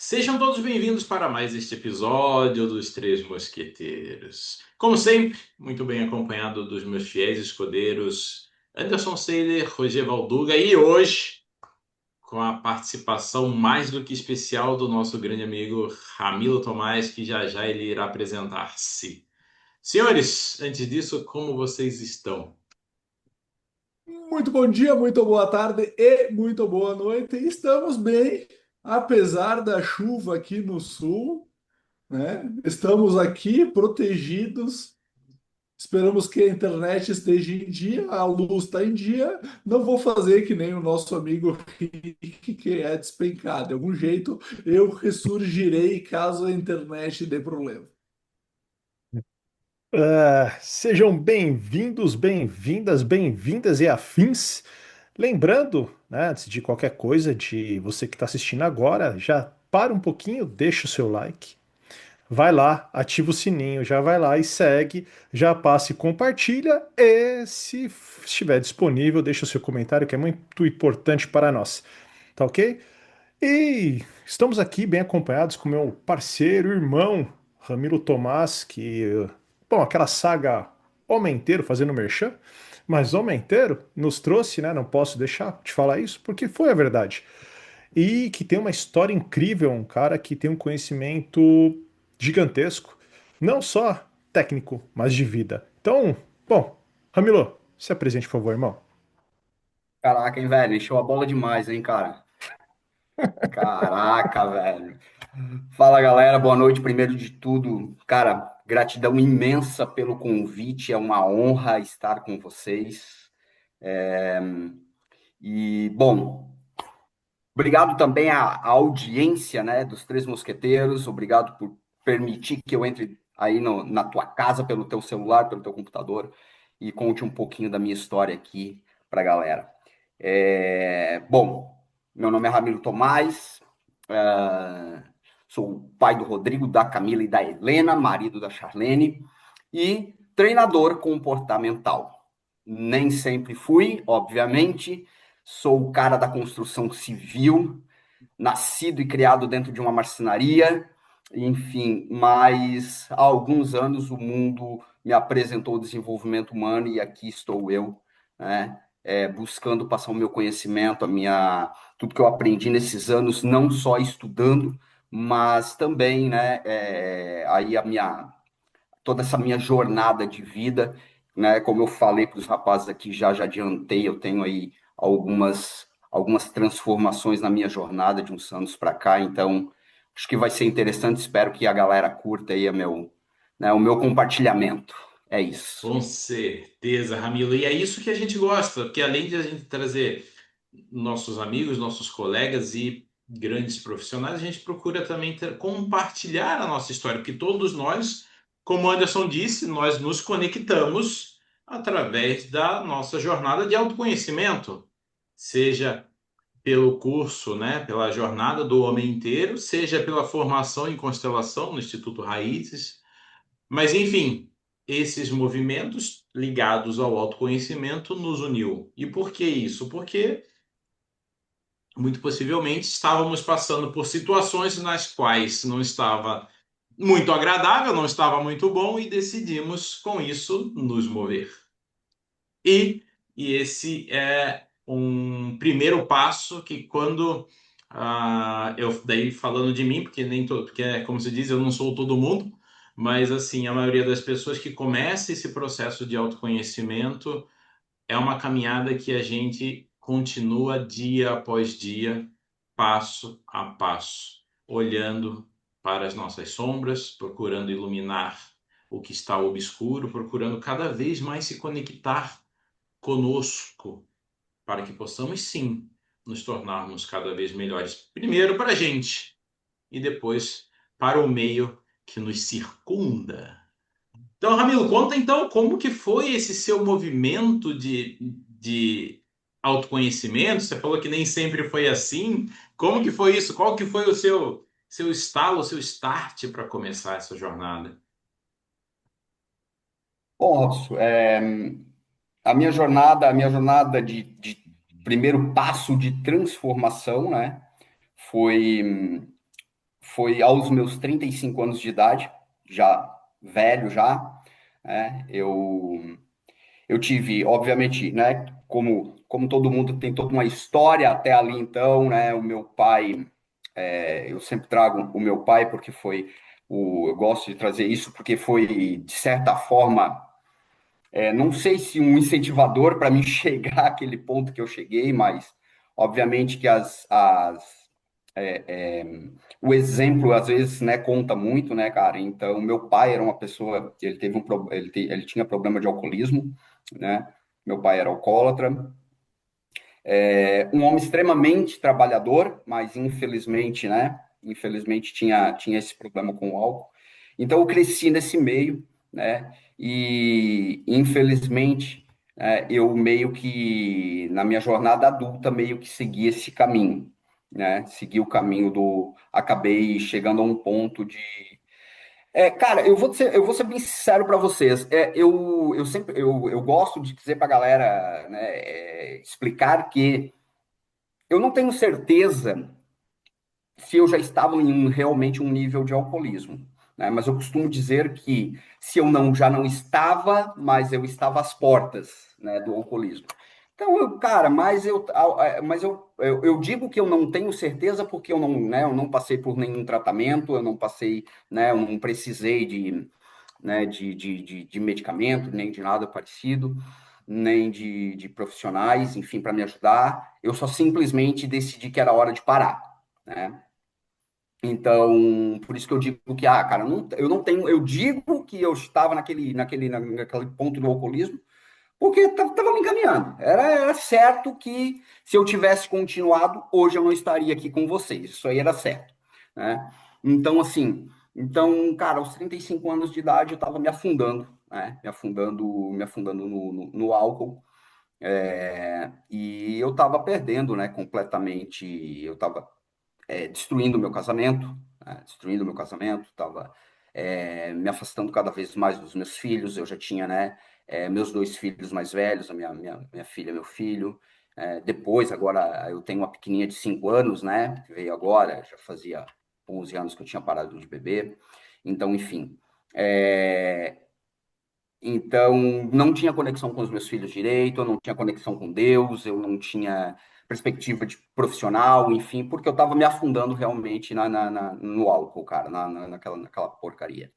Sejam todos bem-vindos para mais este episódio dos Três Mosqueteiros. Como sempre, muito bem acompanhado dos meus fiéis escudeiros Anderson Seiler, Roger Valduga e hoje com a participação mais do que especial do nosso grande amigo Ramilo Tomás, que já já ele irá apresentar-se. Senhores, antes disso, como vocês estão? Muito bom dia, muito boa tarde e muito boa noite. Estamos bem, apesar da chuva aqui no sul, né? Estamos aqui protegidos. Esperamos que a internet esteja em dia, a luz está em dia. Não vou fazer que nem o nosso amigo Rick, que é despencado. De algum jeito eu ressurgirei caso a internet dê problema. Sejam bem-vindos, bem-vindas, bem-vindas e afins. Lembrando, né, antes de qualquer coisa, de você que está assistindo agora, já para um pouquinho, deixa o seu like, vai lá, ativa o sininho, já vai lá e segue, já passa e compartilha e se estiver disponível, deixa o seu comentário que é muito importante para nós, tá ok? E estamos aqui bem acompanhados com meu parceiro, irmão, Ramiro Tomás, que, bom, aquela saga Homem Inteiro fazendo merchan, mas Homem Inteiro nos trouxe, né? Não posso deixar de falar isso, porque foi a verdade. E que tem uma história incrível, um cara que tem um conhecimento gigantesco, não só técnico, mas de vida. Então, bom, Ramiro, se apresente, por favor, irmão. Caraca, hein, velho? Encheu a bola demais, hein, cara? Caraca, velho. Fala, galera. Boa noite. Primeiro de tudo, cara, gratidão imensa pelo convite. É uma honra estar com vocês. Bom, obrigado também à audiência, né, dos Três Mosqueteiros. Obrigado por permitir que eu entre aí na tua casa, pelo teu celular, pelo teu computador e conte um pouquinho da minha história aqui pra galera. Bom, meu nome é Ramiro Tomás, é, sou o pai do Rodrigo, da Camila e da Helena, marido da Charlene, e treinador comportamental. Nem sempre fui, obviamente, sou o cara da construção civil, nascido e criado dentro de uma marcenaria, enfim, mas há alguns anos o mundo me apresentou o desenvolvimento humano e aqui estou eu, né? Buscando passar o meu conhecimento, tudo que eu aprendi nesses anos, não só estudando, mas também, né? Aí toda essa minha jornada de vida, né? Como eu falei para os rapazes aqui, já adiantei, eu tenho aí algumas transformações na minha jornada de uns anos para cá, então acho que vai ser interessante, espero que a galera curta aí o meu compartilhamento. É isso. Com certeza, Ramilo. E é isso que a gente gosta, porque além de a gente trazer nossos amigos, nossos colegas e grandes profissionais, a gente procura também compartilhar a nossa história, porque todos nós, como o Anderson disse, nós nos conectamos através da nossa jornada de autoconhecimento, seja pelo curso, né, pela jornada do homem inteiro, seja pela formação em constelação no Instituto Raízes, mas, enfim, esses movimentos ligados ao autoconhecimento nos uniu. E por que isso? Porque muito possivelmente estávamos passando por situações nas quais não estava muito agradável, não estava muito bom e decidimos com isso nos mover. E, e esse é um primeiro passo que quando eu daí falando de mim, porque nem todo, porque é como se diz, eu não sou todo mundo, mas assim, a maioria das pessoas que começa esse processo de autoconhecimento é uma caminhada que a gente continua dia após dia, passo a passo, olhando para as nossas sombras, procurando iluminar o que está obscuro, procurando cada vez mais se conectar conosco, para que possamos sim nos tornarmos cada vez melhores, primeiro para a gente e depois para o meio que nos circunda. Então, Ramiro, conta então como que foi esse seu movimento de autoconhecimento. Você falou que nem sempre foi assim. Como que foi isso? Qual que foi o seu estalo, o seu start para começar essa jornada? Posso. A minha jornada de primeiro passo de transformação, né? Foi foi aos meus 35 anos de idade, já velho já, né? Eu tive, obviamente, né, como todo mundo tem toda uma história até ali então, né, o meu pai, eu sempre trago o meu pai porque eu gosto de trazer isso porque foi, de certa forma, não sei se um incentivador para mim chegar àquele ponto que eu cheguei, mas obviamente que o exemplo às vezes, né, conta muito, né, cara? Então, meu pai era uma pessoa, ele teve ele tinha problema de alcoolismo, né? Meu pai era alcoólatra, um homem extremamente trabalhador, mas infelizmente, né? Infelizmente tinha esse problema com o álcool. Então, eu cresci nesse meio, né? E infelizmente, eu meio que na minha jornada adulta meio que segui esse caminho, né? Segui o caminho acabei chegando a um ponto de cara, eu vou ser bem sincero para vocês. Eu sempre eu gosto de dizer para a galera, né, explicar que eu não tenho certeza se eu já estava em realmente um nível de alcoolismo, né? Mas eu costumo dizer que se eu não já não estava, mas eu estava às portas, né, do alcoolismo. Então, cara, mas eu digo que eu não tenho certeza porque eu não, né, eu não passei por nenhum tratamento, eu não passei, né, eu não precisei de medicamento, nem de nada parecido, nem de profissionais, enfim, para me ajudar. Eu só simplesmente decidi que era hora de parar, né? Então, por isso que eu digo que, cara, eu não tenho, eu digo que eu estava naquele ponto do alcoolismo, porque estava me encaminhando. Era certo que se eu tivesse continuado, hoje eu não estaria aqui com vocês. Isso aí era certo, né? Então, assim, cara, aos 35 anos de idade eu estava me afundando, né? Me afundando no álcool. E eu estava perdendo, né, completamente. Eu estava destruindo o meu casamento, né? Destruindo o meu casamento, estava me afastando cada vez mais dos meus filhos. Eu já tinha, né, meus dois filhos mais velhos, a minha filha, meu filho. Depois, agora, eu tenho uma pequenininha de 5 anos, né, que veio agora, já fazia 11 anos que eu tinha parado de beber. Então, enfim, então, não tinha conexão com os meus filhos direito, eu não tinha conexão com Deus, eu não tinha perspectiva de profissional, enfim, porque eu estava me afundando realmente no álcool, cara, naquela porcaria.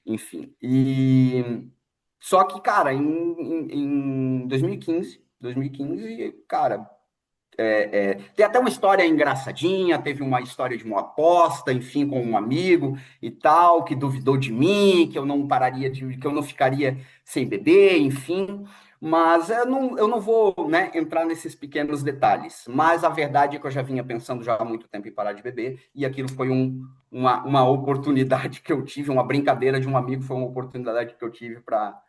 Enfim, só que, cara, em 2015, cara, tem até uma história engraçadinha, teve uma história de uma aposta, enfim, com um amigo e tal, que duvidou de mim, que eu não que eu não ficaria sem beber, enfim. Mas eu não vou, né, entrar nesses pequenos detalhes. Mas a verdade é que eu já vinha pensando já há muito tempo em parar de beber, e aquilo foi uma oportunidade que eu tive, uma brincadeira de um amigo, foi uma oportunidade que eu tive para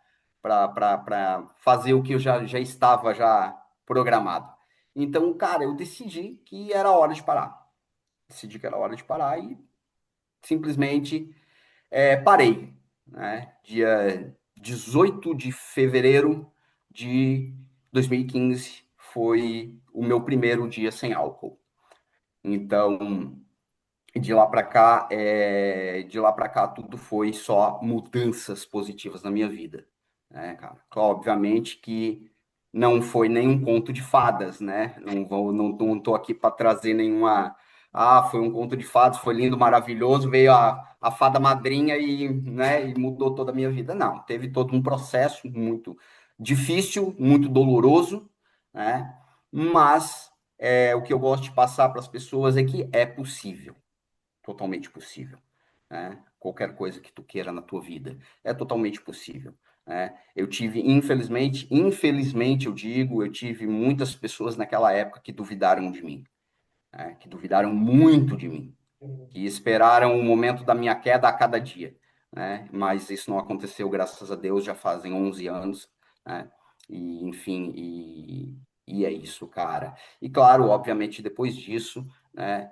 fazer o que eu já estava já programado. Então, cara, eu decidi que era hora de parar. Decidi que era hora de parar e simplesmente parei, né? Dia 18 de fevereiro de 2015 foi o meu primeiro dia sem álcool. Então, de lá para cá, tudo foi só mudanças positivas na minha vida, né, cara? Obviamente que não foi nenhum conto de fadas, né? Não tô aqui para trazer nenhuma. Ah, foi um conto de fadas, foi lindo, maravilhoso, veio a fada madrinha né, e mudou toda a minha vida. Não, teve todo um processo muito difícil, muito doloroso, né? Mas o que eu gosto de passar para as pessoas é que é possível, totalmente possível, né? Qualquer coisa que tu queira na tua vida é totalmente possível, né? Eu tive, infelizmente eu digo, eu tive muitas pessoas naquela época que duvidaram de mim, né? Que duvidaram muito de mim, que esperaram o momento da minha queda a cada dia, né? Mas isso não aconteceu, graças a Deus, já fazem 11 anos, né? E, enfim, e é isso, cara. E claro, obviamente, depois disso, né?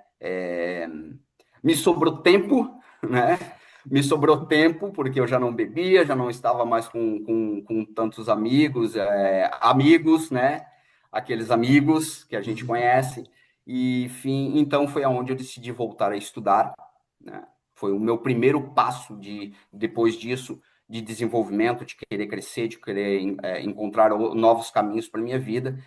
Me sobrou tempo, né? Me sobrou tempo, porque eu já não bebia, já não estava mais com tantos amigos, amigos, né? Aqueles amigos que a gente conhece. E, enfim, então foi aonde eu decidi voltar a estudar, né? Foi o meu primeiro passo depois disso, de desenvolvimento, de querer crescer, de querer encontrar novos caminhos para minha vida.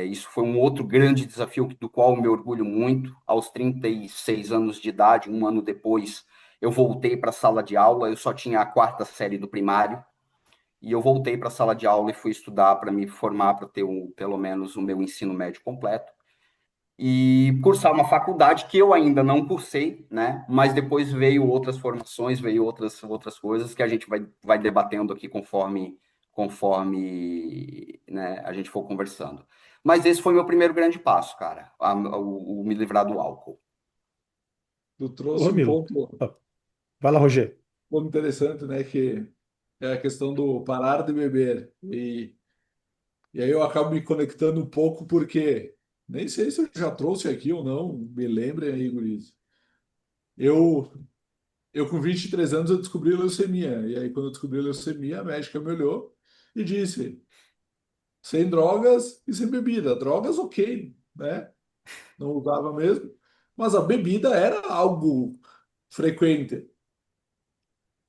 Isso foi um outro grande desafio do qual me orgulho muito. Aos 36 anos de idade, um ano depois, eu voltei para a sala de aula. Eu só tinha a quarta série do primário e eu voltei para a sala de aula e fui estudar para me formar, para ter pelo menos o meu ensino médio completo e cursar uma faculdade que eu ainda não cursei, né? Mas depois veio outras formações, veio outras coisas que a gente vai debatendo aqui conforme né, a gente for conversando. Mas esse foi meu primeiro grande passo, cara, o me livrar do álcool. Tu Ô, trouxe Ramiro, ó, vai lá, Roger. ponto interessante, né? Que é a questão do parar de beber. E aí eu acabo me conectando um pouco porque nem sei se eu já trouxe aqui ou não, me lembrem aí, guris. Eu, eu com 23 anos eu descobri leucemia. E aí quando eu descobri leucemia, a médica me olhou e disse, sem drogas e sem bebida. Drogas, ok, né? Não usava mesmo. Mas a bebida era algo frequente,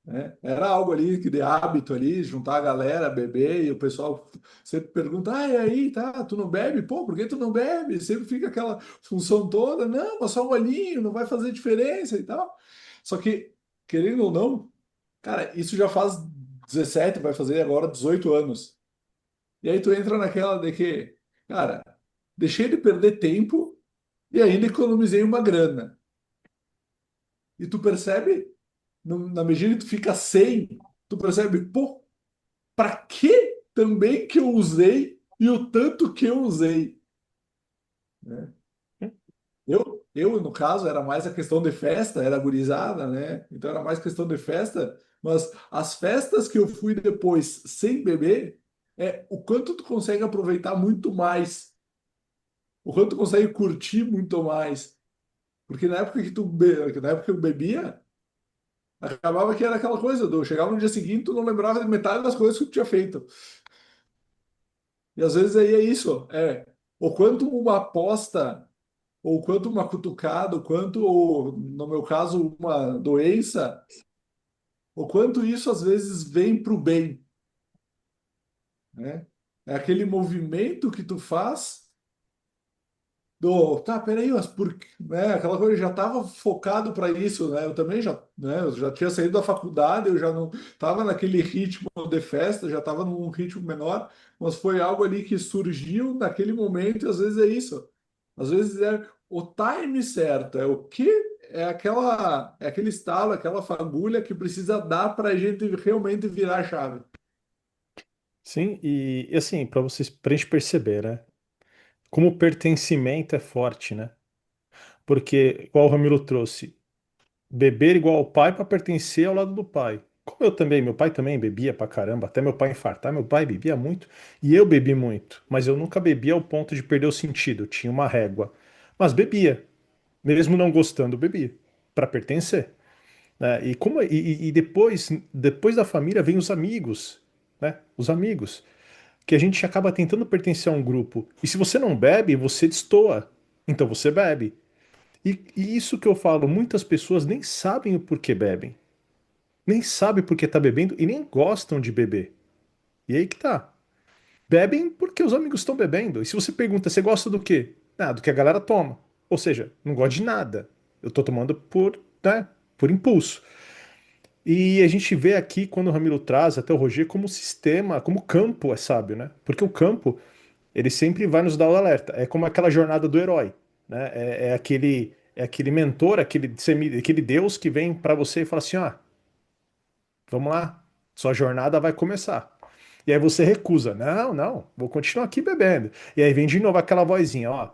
né? Era algo ali que de hábito ali, juntar a galera, beber, e o pessoal sempre pergunta, ah, e aí, tá, tu não bebe? Pô, por que tu não bebe? Sempre fica aquela função toda, não, mas só um olhinho, não vai fazer diferença e tal. Só que, querendo ou não, cara, isso já faz 17, vai fazer agora 18 anos. E aí tu entra naquela de que, cara, deixei de perder tempo e ainda economizei uma grana. E tu percebe, na medida que tu fica sem, tu percebe, pô, para que também que eu usei e o tanto que eu usei, né? No caso, era mais a questão de festa, era gurizada, né? Então era mais questão de festa, mas as festas que eu fui depois sem beber, o quanto tu consegue aproveitar muito mais, o quanto tu consegue curtir muito mais. Porque na época que eu bebia, acabava que era aquela coisa, do chegava no dia seguinte, tu não lembrava de metade das coisas que tu tinha feito. E às vezes aí é isso, o quanto uma aposta, ou quanto uma cutucada, o quanto, no meu caso, uma doença, o quanto isso às vezes vem para o bem, né? É aquele movimento que tu faz tá, peraí, mas né, aquela coisa eu já estava focado para isso, né? Eu também já, né, eu já tinha saído da faculdade, eu já não estava naquele ritmo de festa, já estava num ritmo menor, mas foi algo ali que surgiu naquele momento, e às vezes é isso. Às vezes é o time certo, é o que é aquele estalo, aquela fagulha que precisa dar para a gente realmente virar a chave. Sim, e assim, para vocês, pra gente perceber, né? Como o pertencimento é forte, né? Porque, igual o Ramiro trouxe, beber igual ao pai para pertencer ao lado do pai. Como eu também, meu pai também bebia pra caramba, até meu pai infartar, meu pai bebia muito e eu bebi muito, mas eu nunca bebia ao ponto de perder o sentido, eu tinha uma régua. Mas bebia, mesmo não gostando, bebia, para pertencer, né? E depois da família vem os amigos, né? Os amigos, que a gente acaba tentando pertencer a um grupo. E se você não bebe, você destoa. Então você bebe. E isso que eu falo, muitas pessoas nem sabem o porquê bebem. Nem sabem por que tá bebendo e nem gostam de beber. E aí que tá. Bebem porque os amigos estão bebendo. E se você pergunta, você gosta do quê? Ah, do que a galera toma. Ou seja, não gosto de nada. Eu tô tomando né, por impulso. E a gente vê aqui, quando o Ramiro traz, até o Roger, como sistema, como campo é sábio, né? Porque o campo, ele sempre vai nos dar o alerta. É como aquela jornada do herói, né? É aquele mentor, aquele Deus que vem para você e fala assim, ó, vamos lá, sua jornada vai começar. E aí você recusa, não, não, vou continuar aqui bebendo. E aí vem de novo aquela vozinha, ó,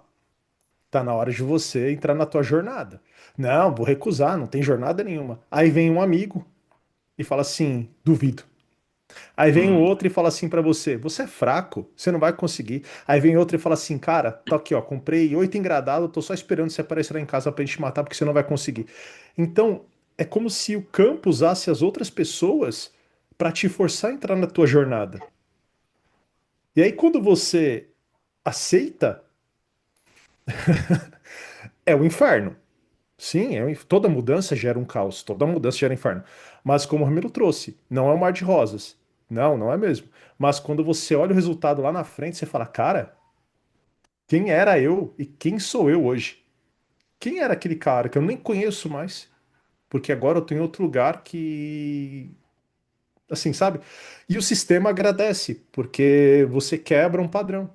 tá na hora de você entrar na tua jornada. Não, vou recusar, não tem jornada nenhuma. Aí vem um amigo e fala assim, duvido. Aí vem o Hum. outro e fala assim pra você: você é fraco, você não vai conseguir. Aí vem outro e fala assim: cara, tá aqui, ó, comprei 8 engradados, tô só esperando você aparecer lá em casa pra gente matar porque você não vai conseguir. Então, é como se o campo usasse as outras pessoas pra te forçar a entrar na tua jornada. E aí, quando você aceita, é o inferno. Sim, toda mudança gera um caos, toda mudança gera inferno. Mas como o Ramiro trouxe, não é um mar de rosas. Não, não é mesmo. Mas quando você olha o resultado lá na frente, você fala, cara, quem era eu e quem sou eu hoje? Quem era aquele cara que eu nem conheço mais? Porque agora eu tô em outro lugar que, assim, sabe? E o sistema agradece, porque você quebra um padrão,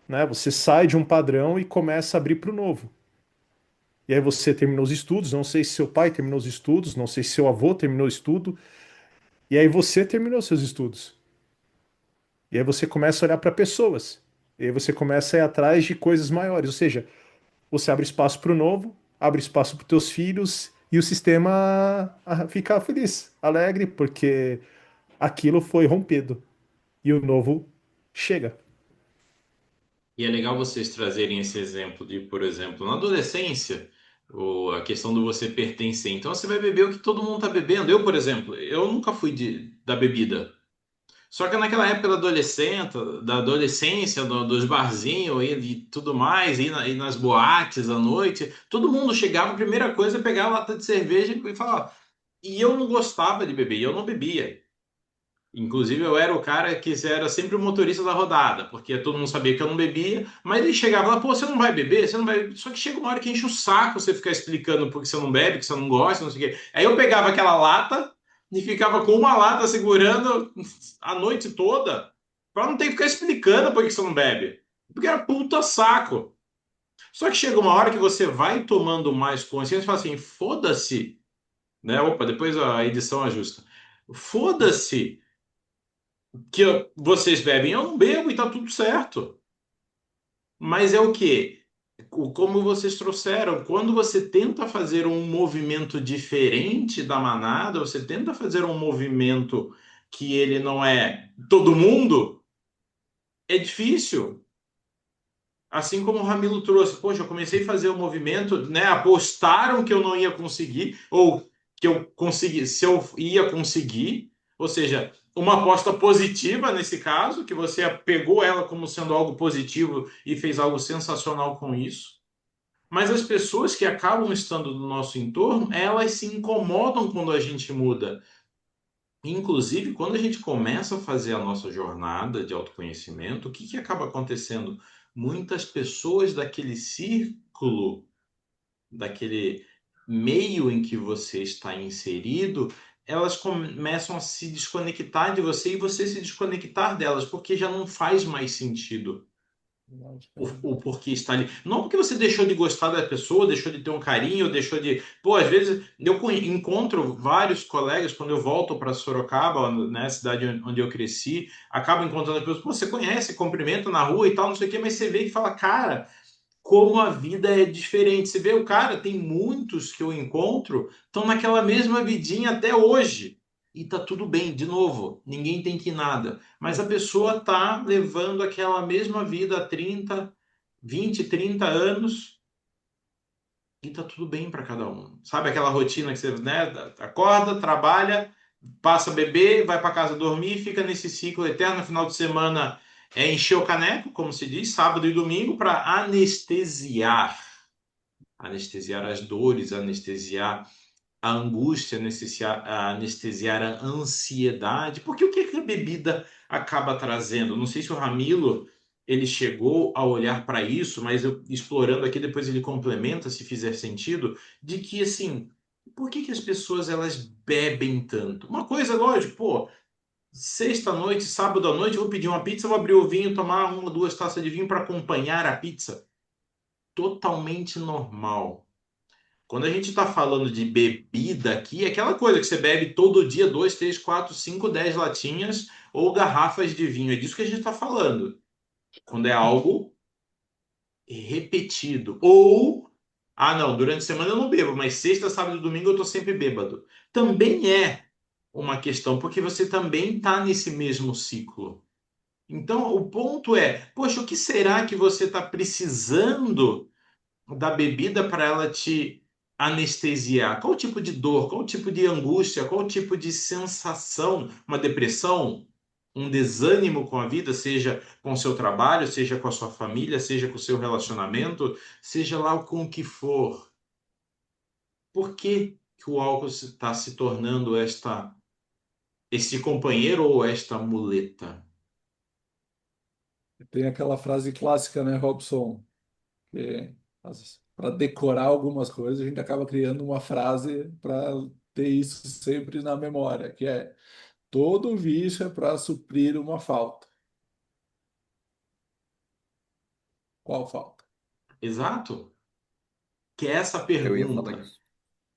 né? Você sai de um padrão e começa a abrir para o novo. E aí você terminou os estudos, não sei se seu pai terminou os estudos, não sei se seu avô terminou o estudo, e aí você terminou seus estudos. E aí você começa a olhar para pessoas. E aí você começa a ir atrás de coisas maiores, ou seja, você abre espaço para o novo, abre espaço para os teus filhos e o sistema fica feliz, alegre, porque aquilo foi rompido e o novo chega. E é legal vocês trazerem esse exemplo de, por exemplo, na adolescência, a questão do você pertencer. Então você vai beber o que todo mundo está bebendo. Eu, por exemplo, eu nunca fui da bebida. Só que naquela época da adolescência, dos barzinhos e tudo mais, ir nas boates à noite, todo mundo chegava, a primeira coisa é pegar a lata de cerveja e falar. E eu não gostava de beber, e eu não bebia. Inclusive, eu era o cara que era sempre o motorista da rodada, porque todo mundo sabia que eu não bebia, mas ele chegava lá, pô, você não vai beber? Você não vai beber? Só que chega uma hora que enche o saco você ficar explicando por que você não bebe, que você não gosta, não sei o quê. Aí eu pegava aquela lata e ficava com uma lata segurando a noite toda, pra não ter que ficar explicando por que você não bebe. Porque era puta saco. Só que chega uma hora que você vai tomando mais consciência e fala assim, foda-se, né? Opa, depois a edição ajusta. Foda-se que vocês bebem, eu não bebo e tá tudo certo. Mas é o quê? Como vocês trouxeram, quando você tenta fazer um movimento diferente da manada, você tenta fazer um movimento que ele não é todo mundo, é difícil. Assim como o Ramilo trouxe, poxa, eu comecei a fazer o movimento, né? Apostaram que eu não ia conseguir, ou que eu consegui, se eu ia conseguir, ou seja, uma aposta positiva nesse caso, que você pegou ela como sendo algo positivo e fez algo sensacional com isso. Mas as pessoas que acabam estando no nosso entorno, elas se incomodam quando a gente muda. Inclusive, quando a gente começa a fazer a nossa jornada de autoconhecimento, o que que acaba acontecendo? Muitas pessoas daquele círculo, daquele meio em que você está inserido, elas começam a se desconectar de você e você se desconectar delas, porque já não faz mais sentido o porquê está ali. Não porque você deixou de gostar da pessoa, deixou de ter um carinho, deixou de. Pô, às vezes eu encontro vários colegas quando eu volto para Sorocaba, né, cidade onde eu cresci, acabo encontrando pessoas, pô, você conhece, cumprimenta na rua e tal, não sei o quê, mas você vê e fala, cara, como a vida é diferente. Você vê o cara, tem muitos que eu encontro, estão naquela mesma vidinha até hoje. E tá tudo bem, de novo, ninguém tem que nada. Mas a pessoa tá levando aquela mesma vida há 30, 20, 30 anos e tá tudo bem para cada um. Sabe aquela rotina que você, né, acorda, trabalha, passa a beber, vai para casa dormir, fica nesse ciclo eterno. Final de semana é encher o caneco, como se diz, sábado e domingo, para anestesiar as dores, anestesiar a angústia, anestesiar a ansiedade. Porque o que é que a bebida acaba trazendo? Não sei se o Ramilo ele chegou a olhar para isso, mas eu explorando aqui depois ele complementa, se fizer sentido, de que assim, por que que as pessoas elas bebem tanto? Uma coisa, lógico, pô, sexta noite, sábado à noite, eu vou pedir uma pizza, vou abrir o vinho, tomar uma, duas taças de vinho para acompanhar a pizza. Totalmente normal. Quando a gente está falando de bebida aqui, é aquela coisa que você bebe todo dia, 2, 3, 4, 5, 10 latinhas ou garrafas de vinho. É disso que a gente está falando. Quando é algo repetido. Ou, ah, não, durante a semana eu não bebo, mas sexta, sábado e domingo eu estou sempre bêbado. Também é uma questão, porque você também está nesse mesmo ciclo. Então, o ponto é, poxa, o que será que você está precisando da bebida para ela te anestesiar? Qual tipo de dor, qual tipo de angústia, qual tipo de sensação? Uma depressão? Um desânimo com a vida, seja com o seu trabalho, seja com a sua família, seja com o seu relacionamento, seja lá com o que for. por que que o álcool está se tornando este companheiro ou esta muleta? Tem aquela frase clássica, né, Robson? Que para decorar algumas coisas, a gente acaba criando uma frase para ter isso sempre na memória, que é todo vício é para suprir uma falta. Qual falta? Exato. Que é essa Eu ia falar pergunta. isso.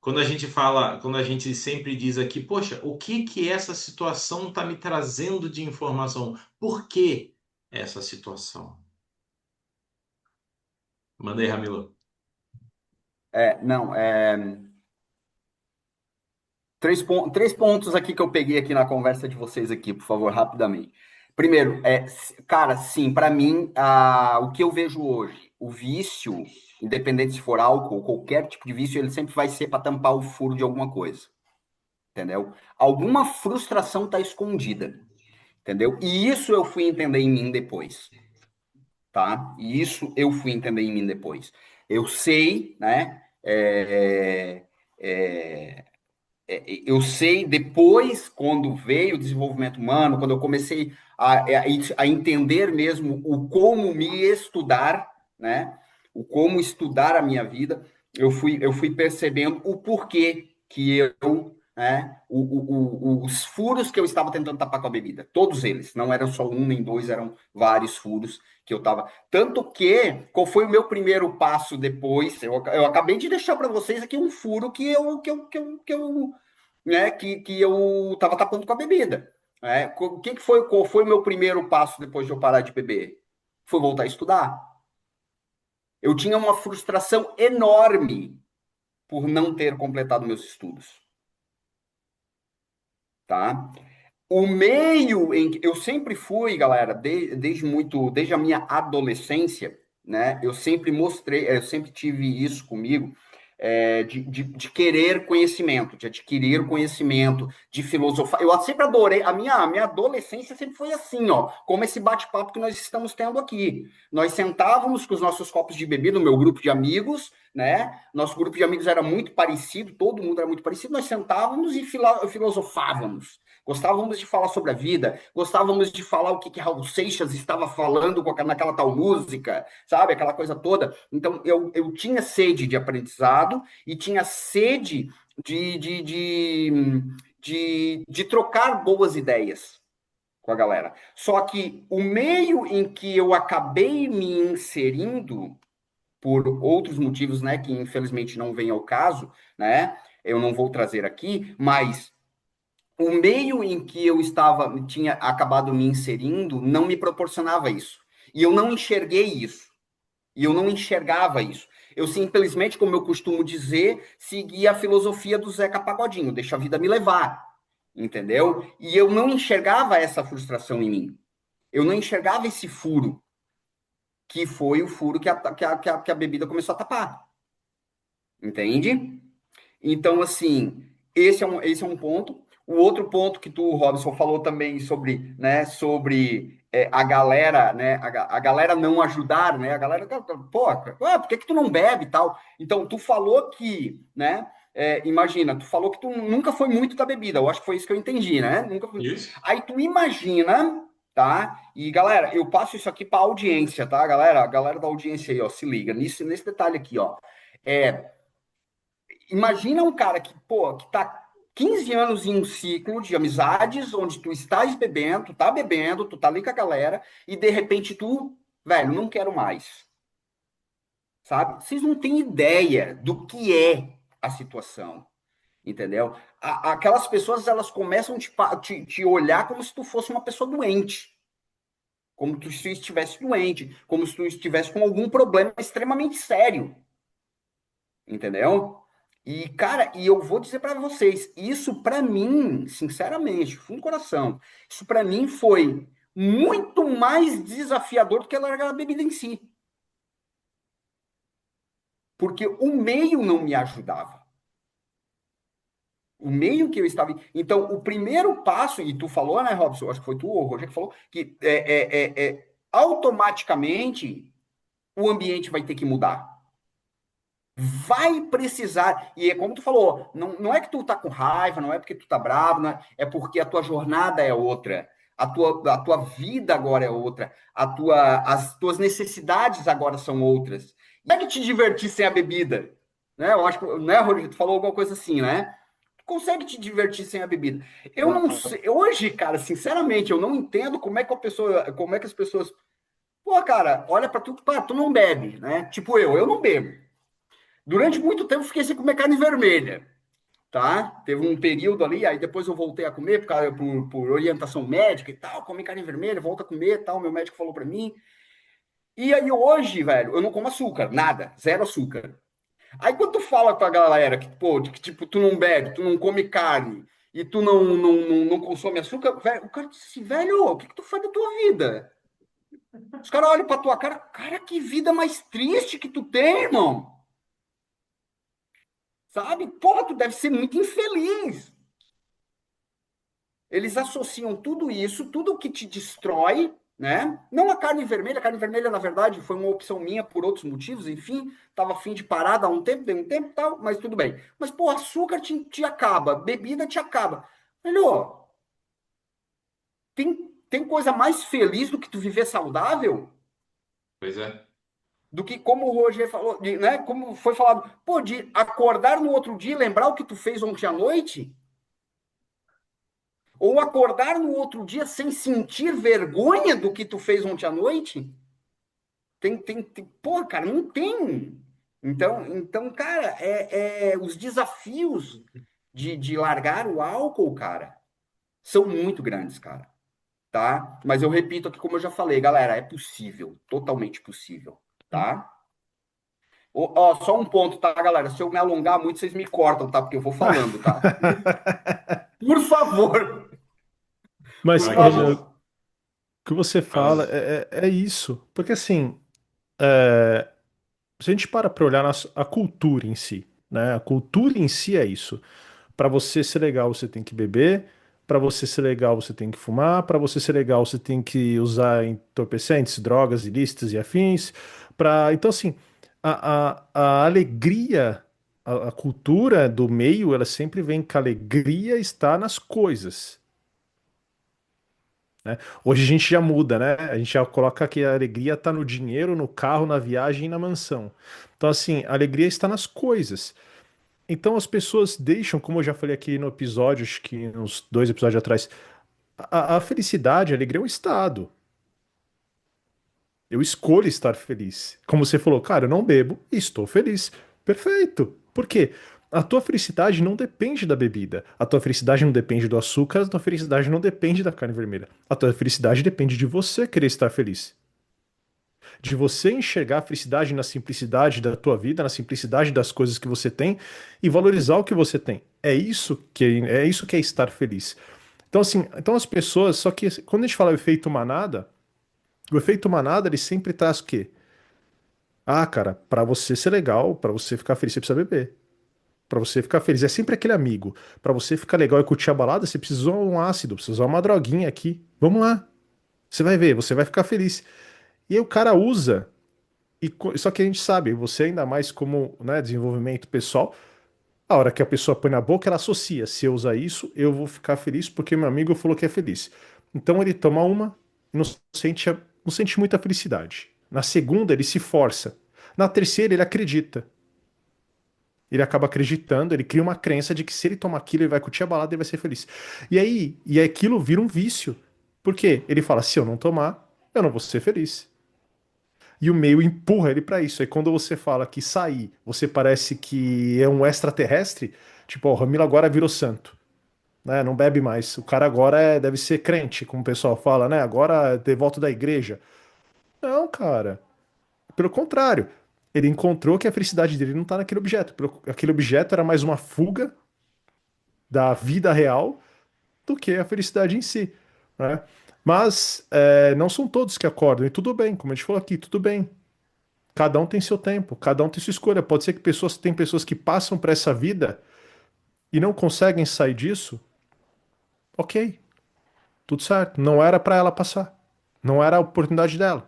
Quando a gente sempre diz aqui, poxa, o que que essa situação está me trazendo de informação? Por que essa situação? Manda aí, Ramilo. Não, três pontos aqui que eu peguei aqui na conversa de vocês aqui, por favor, rapidamente. Primeiro, cara, sim, para mim, o que eu vejo hoje, o vício, independente se for álcool, qualquer tipo de vício, ele sempre vai ser para tampar o furo de alguma coisa, entendeu? Alguma frustração está escondida, entendeu? E isso eu fui entender em mim depois, tá? E isso eu fui entender em mim depois. Eu sei, né? Eu sei depois, quando veio o desenvolvimento humano, quando eu comecei a entender mesmo o como me estudar, né? O como estudar a minha vida, eu fui percebendo o porquê que eu, né? Os furos que eu estava tentando tapar com a bebida, todos eles, não eram só um nem dois, eram vários furos que eu estava. Tanto que, qual foi o meu primeiro passo depois? Eu acabei de deixar para vocês aqui um furo que eu né, que eu estava tapando com a bebida. Né? Qual foi o meu primeiro passo depois de eu parar de beber? Foi voltar a estudar. Eu tinha uma frustração enorme por não ter completado meus estudos, tá? O meio em que eu sempre fui, galera, desde a minha adolescência, né? Eu sempre tive isso comigo, de querer conhecimento, de adquirir conhecimento, de filosofar. Eu sempre adorei, a minha adolescência sempre foi assim, ó, como esse bate-papo que nós estamos tendo aqui. Nós sentávamos com os nossos copos de bebida, no meu grupo de amigos, né? Nosso grupo de amigos era muito parecido, todo mundo era muito parecido, nós sentávamos e filosofávamos. Gostávamos de falar sobre a vida, gostávamos de falar o que Raul Seixas estava falando naquela tal música, sabe? Aquela coisa toda. Então, eu tinha sede de aprendizado e tinha sede de, de, de, de trocar boas ideias com a galera. Só que o meio em que eu acabei me inserindo, por outros motivos, né, que infelizmente não vem ao caso, né, eu não vou trazer aqui, mas o meio em que tinha acabado me inserindo não me proporcionava isso. E eu não enxerguei isso. E eu não enxergava isso. Eu simplesmente, como eu costumo dizer, seguia a filosofia do Zeca Pagodinho, deixa a vida me levar, entendeu? E eu não enxergava essa frustração em mim. Eu não enxergava esse furo, que foi o furo que a bebida começou a tapar. Entende? Então, assim, esse é um ponto. O outro ponto que tu, Robson, falou também sobre, né, sobre a galera, né, a galera não ajudar, né, a galera, pô, por que que tu não bebe e tal? Então, tu falou que, né, imagina, tu falou que tu nunca foi muito da bebida, eu acho que foi isso que eu entendi, né? Nunca foi. Isso? Aí tu imagina, tá? E, galera, eu passo isso aqui pra audiência, tá, galera? A galera da audiência aí, ó, se liga nesse detalhe aqui, ó. É, Imagina um cara que, pô, que tá 15 anos em um ciclo de amizades, onde tu estás bebendo, tu tá ali com a galera, e de repente tu, velho, não quero mais. Sabe? Vocês não têm ideia do que é a situação, entendeu? Aquelas pessoas, elas começam a te olhar como se tu fosse uma pessoa doente. Como se tu estivesse doente, como se tu estivesse com algum problema extremamente sério, entendeu? E, cara, eu vou dizer para vocês, isso para mim, sinceramente, fundo do coração, isso para mim foi muito mais desafiador do que largar a bebida em si. Porque o meio não me ajudava. O meio que eu estava. Então, o primeiro passo, e tu falou, né, Robson? Acho que foi tu ou o Roger que falou, que automaticamente o ambiente vai ter que mudar. vai precisar, e é como tu falou, não é que tu tá com raiva, não é porque tu tá bravo, é porque a tua jornada é outra, a tua vida agora é outra, as tuas necessidades agora são outras. Não é que te divertir sem a bebida, né? Eu acho que, né, Rodrigo, tu falou alguma coisa assim, né? Tu consegue te divertir sem a bebida. Eu não sei, hoje, cara, sinceramente, eu não entendo como é que as pessoas, pô, cara, olha pra tu, pá, tu não bebe, né? Tipo eu não bebo. Durante muito tempo fiquei sem comer carne vermelha, tá? Teve um período ali, aí depois eu voltei a comer por orientação médica e tal, comi carne vermelha, volta a comer e tal, meu médico falou pra mim. E aí hoje, velho, eu não como açúcar, nada, zero açúcar. Aí quando tu fala pra galera que, pô, que tipo, tu não bebe, tu não come carne e tu não consome açúcar, velho, o cara disse assim, velho, o que que tu faz da tua vida? Os caras olham pra tua cara, que vida mais triste que tu tem, irmão. Sabe? Porra, tu deve ser muito infeliz. Eles associam tudo isso, tudo que te destrói, né? Não a carne vermelha, na verdade, foi uma opção minha por outros motivos, enfim, tava afim de parar, dar um tempo, dei um tempo e tal, mas tudo bem. Mas, pô, açúcar te acaba, bebida te acaba. Melhor, tem coisa mais feliz do que tu viver saudável? Pois é. Do que, como o Roger falou, né? Como foi falado, pô, de acordar no outro dia e lembrar o que tu fez ontem à noite? Ou acordar no outro dia sem sentir vergonha do que tu fez ontem à noite? Pô, cara, não tem. Então, cara, os desafios de largar o álcool, cara, são muito grandes, cara, tá? Mas eu repito aqui, como eu já falei, galera, é possível, totalmente possível, tá? Ó, só um ponto, tá, galera? Se eu me alongar muito, vocês me cortam, tá? Porque eu vou falando, tá? Por favor, Mas, por Aqui, Romeu, o favor. que você fala as- é isso. Porque assim, é, se a gente para olhar a cultura em si, né? A cultura em si é isso. Para você ser legal, você tem que beber. Para você ser legal, você tem que fumar. Para você ser legal, você tem que usar entorpecentes, drogas ilícitas e afins. Então, assim, a alegria, a cultura do meio, ela sempre vem que a alegria está nas coisas. Né? Hoje a gente já muda, né? A gente já coloca que a alegria está no dinheiro, no carro, na viagem e na mansão. Então, assim, a alegria está nas coisas. Então as pessoas deixam, como eu já falei aqui no episódio, acho que uns 2 episódios atrás, a felicidade, a alegria é um estado. Eu escolho estar feliz. Como você falou, cara, eu não bebo e estou feliz. Perfeito. Por quê? A tua felicidade não depende da bebida. A tua felicidade não depende do açúcar. A tua felicidade não depende da carne vermelha. A tua felicidade depende de você querer estar feliz. De você enxergar a felicidade na simplicidade da tua vida, na simplicidade das coisas que você tem e valorizar o que você tem. É isso que é estar feliz. Então assim, então as pessoas, só que quando a gente fala efeito manada, o efeito manada ele sempre traz o quê? Ah, cara, pra você ser legal, pra você ficar feliz, você precisa beber. Pra você ficar feliz, é sempre aquele amigo. Pra você ficar legal e curtir a balada, você precisa usar um ácido, precisa usar uma droguinha aqui. Vamos lá. Você vai ver, você vai ficar feliz. E aí o cara usa. Só que a gente sabe, você ainda mais como, né, desenvolvimento pessoal, a hora que a pessoa põe na boca, ela associa. Se eu usar isso, eu vou ficar feliz porque meu amigo falou que é feliz. Então ele toma uma e não sente muita felicidade. Na segunda, ele se força. Na terceira, ele acredita. Ele acaba acreditando, ele cria uma crença de que se ele tomar aquilo, ele vai curtir a balada e vai ser feliz. E aí aquilo vira um vício. Por quê? Ele fala: se eu não tomar, eu não vou ser feliz. E o meio empurra ele pra isso. Aí quando você fala que sair, você parece que é um extraterrestre, tipo, ó, o Ramiro agora virou santo, né? Não bebe mais. O cara agora deve ser crente, como o pessoal fala, né? Agora é devoto da igreja. Não, cara. Pelo contrário. Ele encontrou que a felicidade dele não tá naquele objeto. Aquele objeto era mais uma fuga da vida real do que a felicidade em si, né? Mas não são todos que acordam, e tudo bem, como a gente falou aqui, tudo bem. Cada um tem seu tempo, cada um tem sua escolha. Pode ser que tem pessoas que passam por essa vida e não conseguem sair disso. Ok, tudo certo. Não era para ela passar. Não era a oportunidade dela.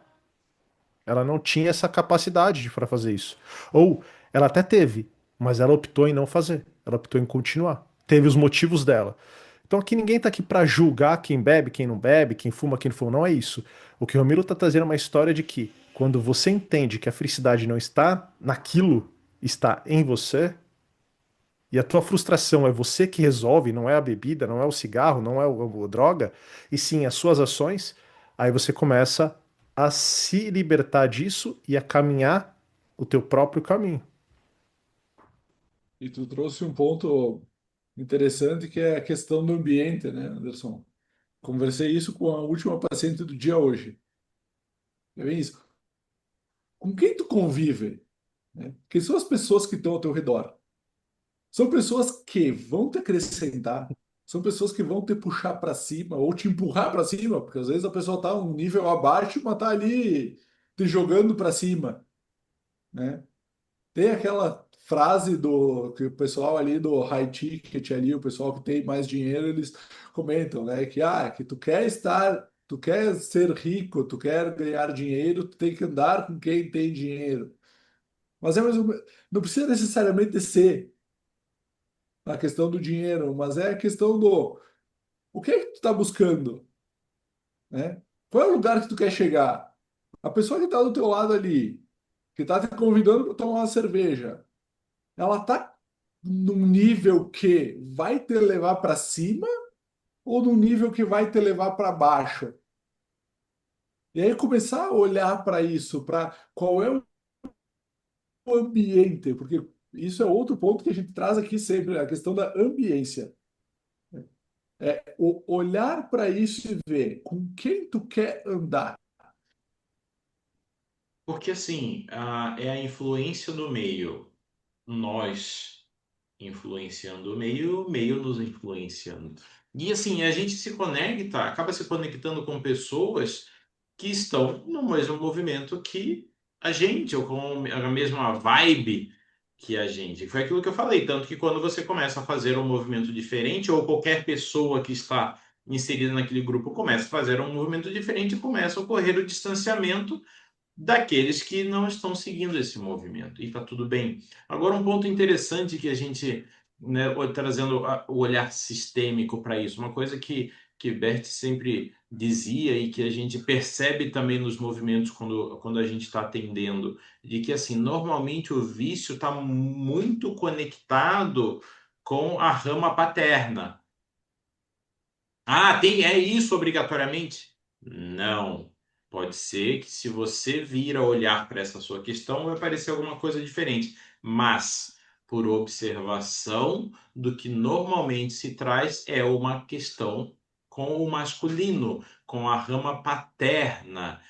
Ela não tinha essa capacidade para fazer isso. Ou Ela até teve, mas ela optou em não fazer. Ela optou em continuar. Teve os motivos dela. Então aqui ninguém tá aqui para julgar quem bebe, quem não bebe, quem não fuma, não é isso. O que o Ramiro tá trazendo é uma história de que quando você entende que a felicidade não está naquilo, está em você, e a tua frustração é você que resolve, não é a bebida, não é o cigarro, não é a droga, e sim as suas ações, aí você começa a se libertar disso e a caminhar o teu próprio caminho. E tu trouxe um ponto interessante que é a questão do ambiente, né, Anderson? Conversei isso com a última paciente do dia hoje. É bem isso. Com quem tu convive, né? Quem são as pessoas que estão ao teu redor? São pessoas que vão te acrescentar, são pessoas que vão te puxar para cima ou te empurrar para cima, porque às vezes a pessoa está um nível abaixo, mas está ali te jogando para cima, né? Tem aquela frase do que o pessoal ali do high ticket ali, o pessoal que tem mais dinheiro, eles comentam, né, que tu quer estar, tu quer ser rico, tu quer ganhar dinheiro, tu tem que andar com quem tem dinheiro. Mas é mais ou não precisa necessariamente ser a questão do dinheiro, mas é a questão do o que é que tu está buscando, né? Qual é o lugar que tu quer chegar? A pessoa que está do teu lado ali, que está te convidando para tomar uma cerveja, ela está num nível que vai te levar para cima ou num nível que vai te levar para baixo? E aí começar a olhar para isso, para qual é o ambiente, porque isso é outro ponto que a gente traz aqui sempre, a questão da ambiência. É o olhar para isso e ver com quem tu quer andar. Porque assim, é a influência do meio. Nós influenciando o meio nos influenciando. E assim, a gente se conecta, acaba se conectando com pessoas que estão no mesmo movimento que a gente, ou com a mesma vibe que a gente. Foi aquilo que eu falei, tanto que quando você começa a fazer um movimento diferente, ou qualquer pessoa que está inserida naquele grupo começa a fazer um movimento diferente, começa a ocorrer o distanciamento daqueles que não estão seguindo esse movimento. E está tudo bem. Agora, um ponto interessante que a gente, né, trazendo o olhar sistêmico para isso, uma coisa que Bert sempre dizia e que a gente percebe também nos movimentos quando a gente está atendendo, de que assim, normalmente o vício está muito conectado com a rama paterna. Ah, é isso obrigatoriamente? Não. Pode ser que se você vir a olhar para essa sua questão, vai parecer alguma coisa diferente. Mas, por observação do que normalmente se traz, é uma questão com o masculino, com a rama paterna.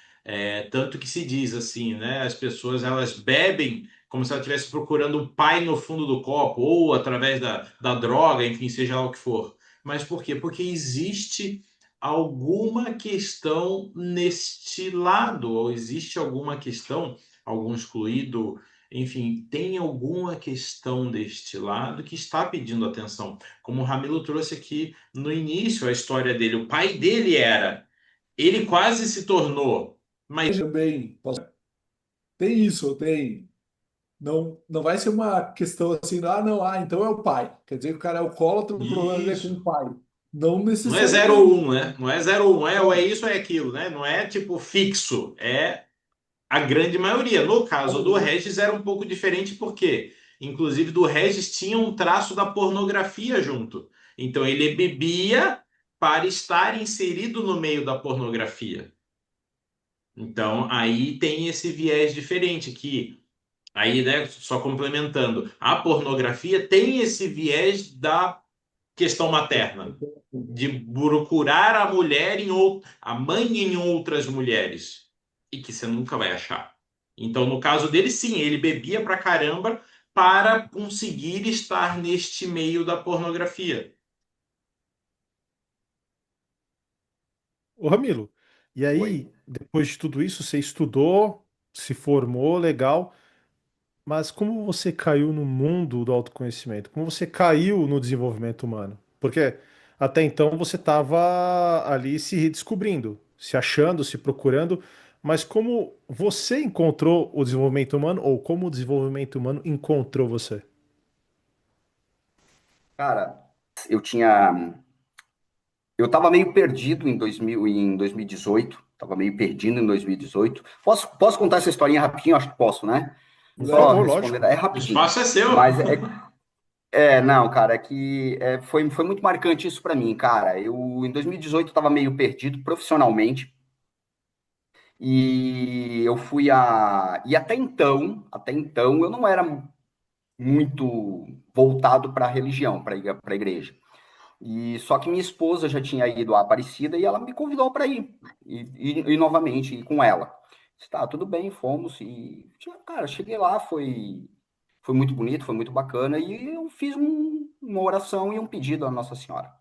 Tanto que se diz assim, né? As pessoas elas bebem como se ela estivesse procurando um pai no fundo do copo, ou através da droga, enfim, seja lá o que for. Mas por quê? Porque existe alguma questão neste lado, ou existe alguma questão, algum excluído, enfim, tem alguma questão deste lado que está pedindo atenção. Como o Ramilo trouxe aqui no início a história dele, o pai dele ele quase se tornou, mas Também tem isso, tem. Não, não vai ser uma questão assim, ah, não, ah, então é o pai. Quer dizer que o cara é alcoólatra, o problema dele é com o isso. pai. Não Não é zero ou necessariamente. um, né? Não é zero ou um, ou é isso ou é aquilo, né? Não é tipo fixo, é a grande maioria. No caso do Regis era um pouco diferente porque, inclusive, do Regis tinha um traço da pornografia junto. Então ele bebia para estar inserido no meio da pornografia. Então aí tem esse viés diferente que aí, né, só complementando, a pornografia tem esse viés da questão materna, de procurar a mulher a mãe em outras mulheres e que você nunca vai achar. Então, no caso dele, sim, ele bebia pra caramba para conseguir estar neste meio da pornografia. Ô Ramiro, e Oi. aí, depois de tudo isso, você estudou, se formou, legal. Mas como você caiu no mundo do autoconhecimento? Como você caiu no desenvolvimento humano? Porque até então você estava ali se redescobrindo, se achando, se procurando, mas como você encontrou o desenvolvimento humano ou como o desenvolvimento humano encontrou você? Cara, eu tinha. Eu estava meio perdido em 2018. Estava meio perdido em 2018. Posso contar essa historinha rapidinho? Acho que posso, né? Por Só favor, Leve. responder. lógico. É O rapidinho. espaço é seu. Mas não, cara, foi muito marcante isso para mim, cara. Eu, em 2018, estava meio perdido profissionalmente. E eu fui a. E até então, eu não era muito voltado para a religião, para a igreja. E só que minha esposa já tinha ido à Aparecida e ela me convidou para ir e novamente ir com ela. Tá, tudo bem, fomos e cara, cheguei lá, foi muito bonito, foi muito bacana e eu fiz uma oração e um pedido à Nossa Senhora,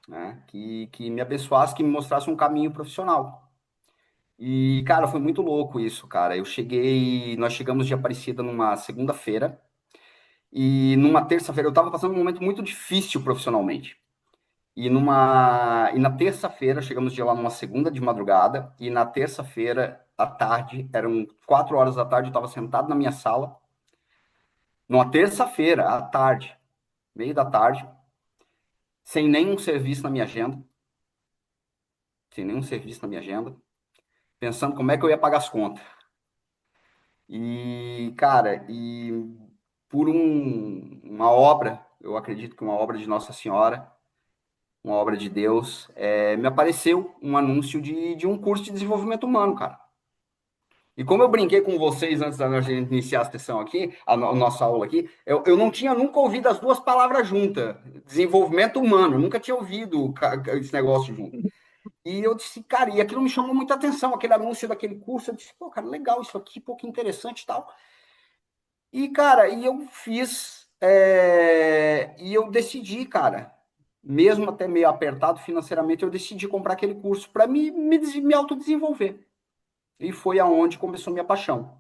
né? Que me abençoasse, que me mostrasse um caminho profissional. E cara, foi muito louco isso, cara. Nós chegamos de Aparecida numa segunda-feira e numa terça-feira eu estava passando um momento muito difícil profissionalmente. E na terça-feira, chegamos de lá numa segunda de madrugada, e na terça-feira, à tarde, eram 4 horas da tarde, eu estava sentado na minha sala, numa terça-feira, à tarde, meio da tarde, sem nenhum serviço na minha agenda, sem nenhum serviço na minha agenda, pensando como é que eu ia pagar as contas. E, cara, por uma obra, eu acredito que uma obra de Nossa Senhora, uma obra de Deus, me apareceu um anúncio de um curso de desenvolvimento humano, cara. E como eu brinquei com vocês antes da gente iniciar a sessão aqui, a nossa aula aqui, eu não tinha nunca ouvido as duas palavras juntas, desenvolvimento humano, eu nunca tinha ouvido esse negócio junto. E eu disse, cara, e aquilo me chamou muita atenção, aquele anúncio daquele curso, eu disse, pô, cara, legal isso aqui, pô, que interessante e tal. E, cara, e eu fiz, e eu decidi, cara, mesmo até meio apertado financeiramente, eu decidi comprar aquele curso para me autodesenvolver. E foi aonde começou minha paixão.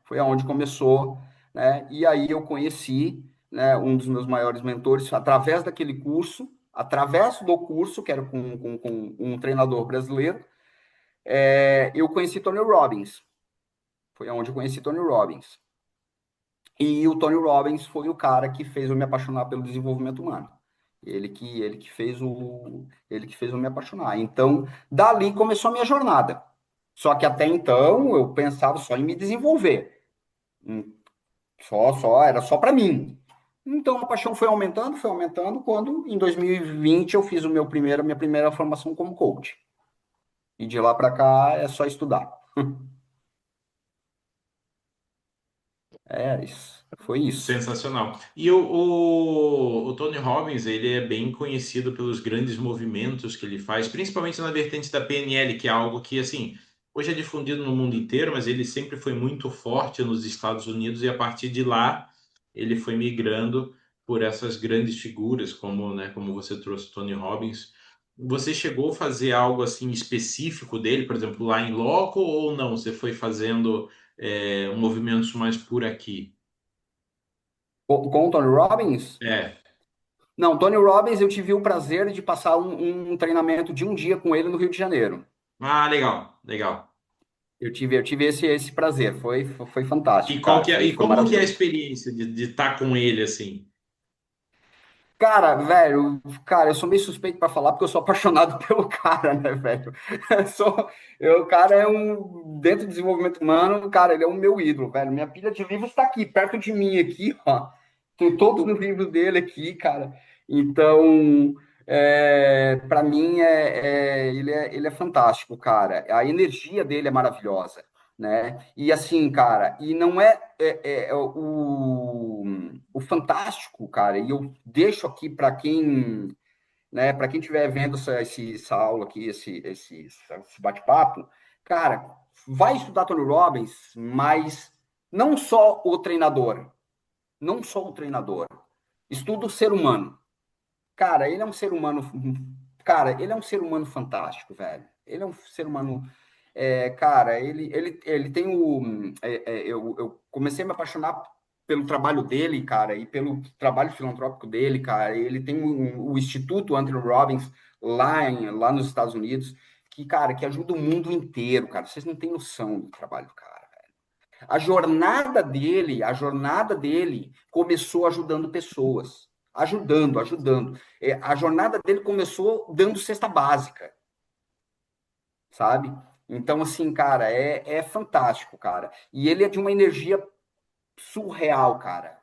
Foi aonde começou, né? E aí eu conheci, né, um dos meus maiores mentores através daquele curso, através do curso, que era com um treinador brasileiro, eu conheci Tony Robbins. Foi aonde eu conheci Tony Robbins. E o Tony Robbins foi o cara que fez eu me apaixonar pelo desenvolvimento humano. Ele que fez eu me apaixonar. Então, dali começou a minha jornada. Só que até então eu pensava só em me desenvolver. Era só para mim. Então a paixão foi aumentando, quando em 2020 eu fiz minha primeira formação como coach. E de lá para cá é só estudar. É isso. Foi isso. Sensacional. E o Tony Robbins, ele é bem conhecido pelos grandes movimentos que ele faz, principalmente na vertente da PNL, que é algo que, assim, hoje é difundido no mundo inteiro, mas ele sempre foi muito forte nos Estados Unidos e a partir de lá ele foi migrando por essas grandes figuras, como, né, como você trouxe Tony Robbins. Você chegou a fazer algo assim específico dele, por exemplo, lá em loco, ou não? Você foi fazendo movimentos mais por aqui? Com o Tony Robbins? É. Não, Tony Robbins, eu tive o prazer de passar um treinamento de um dia com ele no Rio de Janeiro. Ah, legal, legal. Eu tive esse prazer. Foi fantástico, E qual cara. que é, Foi, e foi como que é a maravilhoso. experiência de estar com ele assim? Cara, velho, cara, eu sou meio suspeito pra falar porque eu sou apaixonado pelo cara, né, velho? O cara é dentro do desenvolvimento humano, cara, ele é o meu ídolo, velho. Minha pilha de livros está aqui, perto de mim, aqui, ó. Tem todos os livros dele aqui, cara. Então, para mim, ele é fantástico, cara. A energia dele é maravilhosa, né? E assim, cara, e não o fantástico, cara, e eu deixo aqui para quem, né, para quem estiver vendo essa aula aqui, esse bate-papo, cara, vai estudar Tony Robbins, mas não só o treinador, não só o treinador, estuda o ser humano. Cara, ele é um ser humano, cara, ele é um ser humano fantástico, velho. Ele é um ser humano, cara, ele tem eu comecei a me apaixonar pelo trabalho dele, cara, e pelo trabalho filantrópico dele, cara. Ele tem o Instituto Anthony Robbins lá nos Estados Unidos, cara, que ajuda o mundo inteiro, cara. Vocês não têm noção do trabalho do cara, velho. A jornada dele começou ajudando pessoas. Ajudando. A jornada dele começou dando cesta básica, sabe? Então, assim, cara, é fantástico, cara. E ele é de uma energia surreal, cara.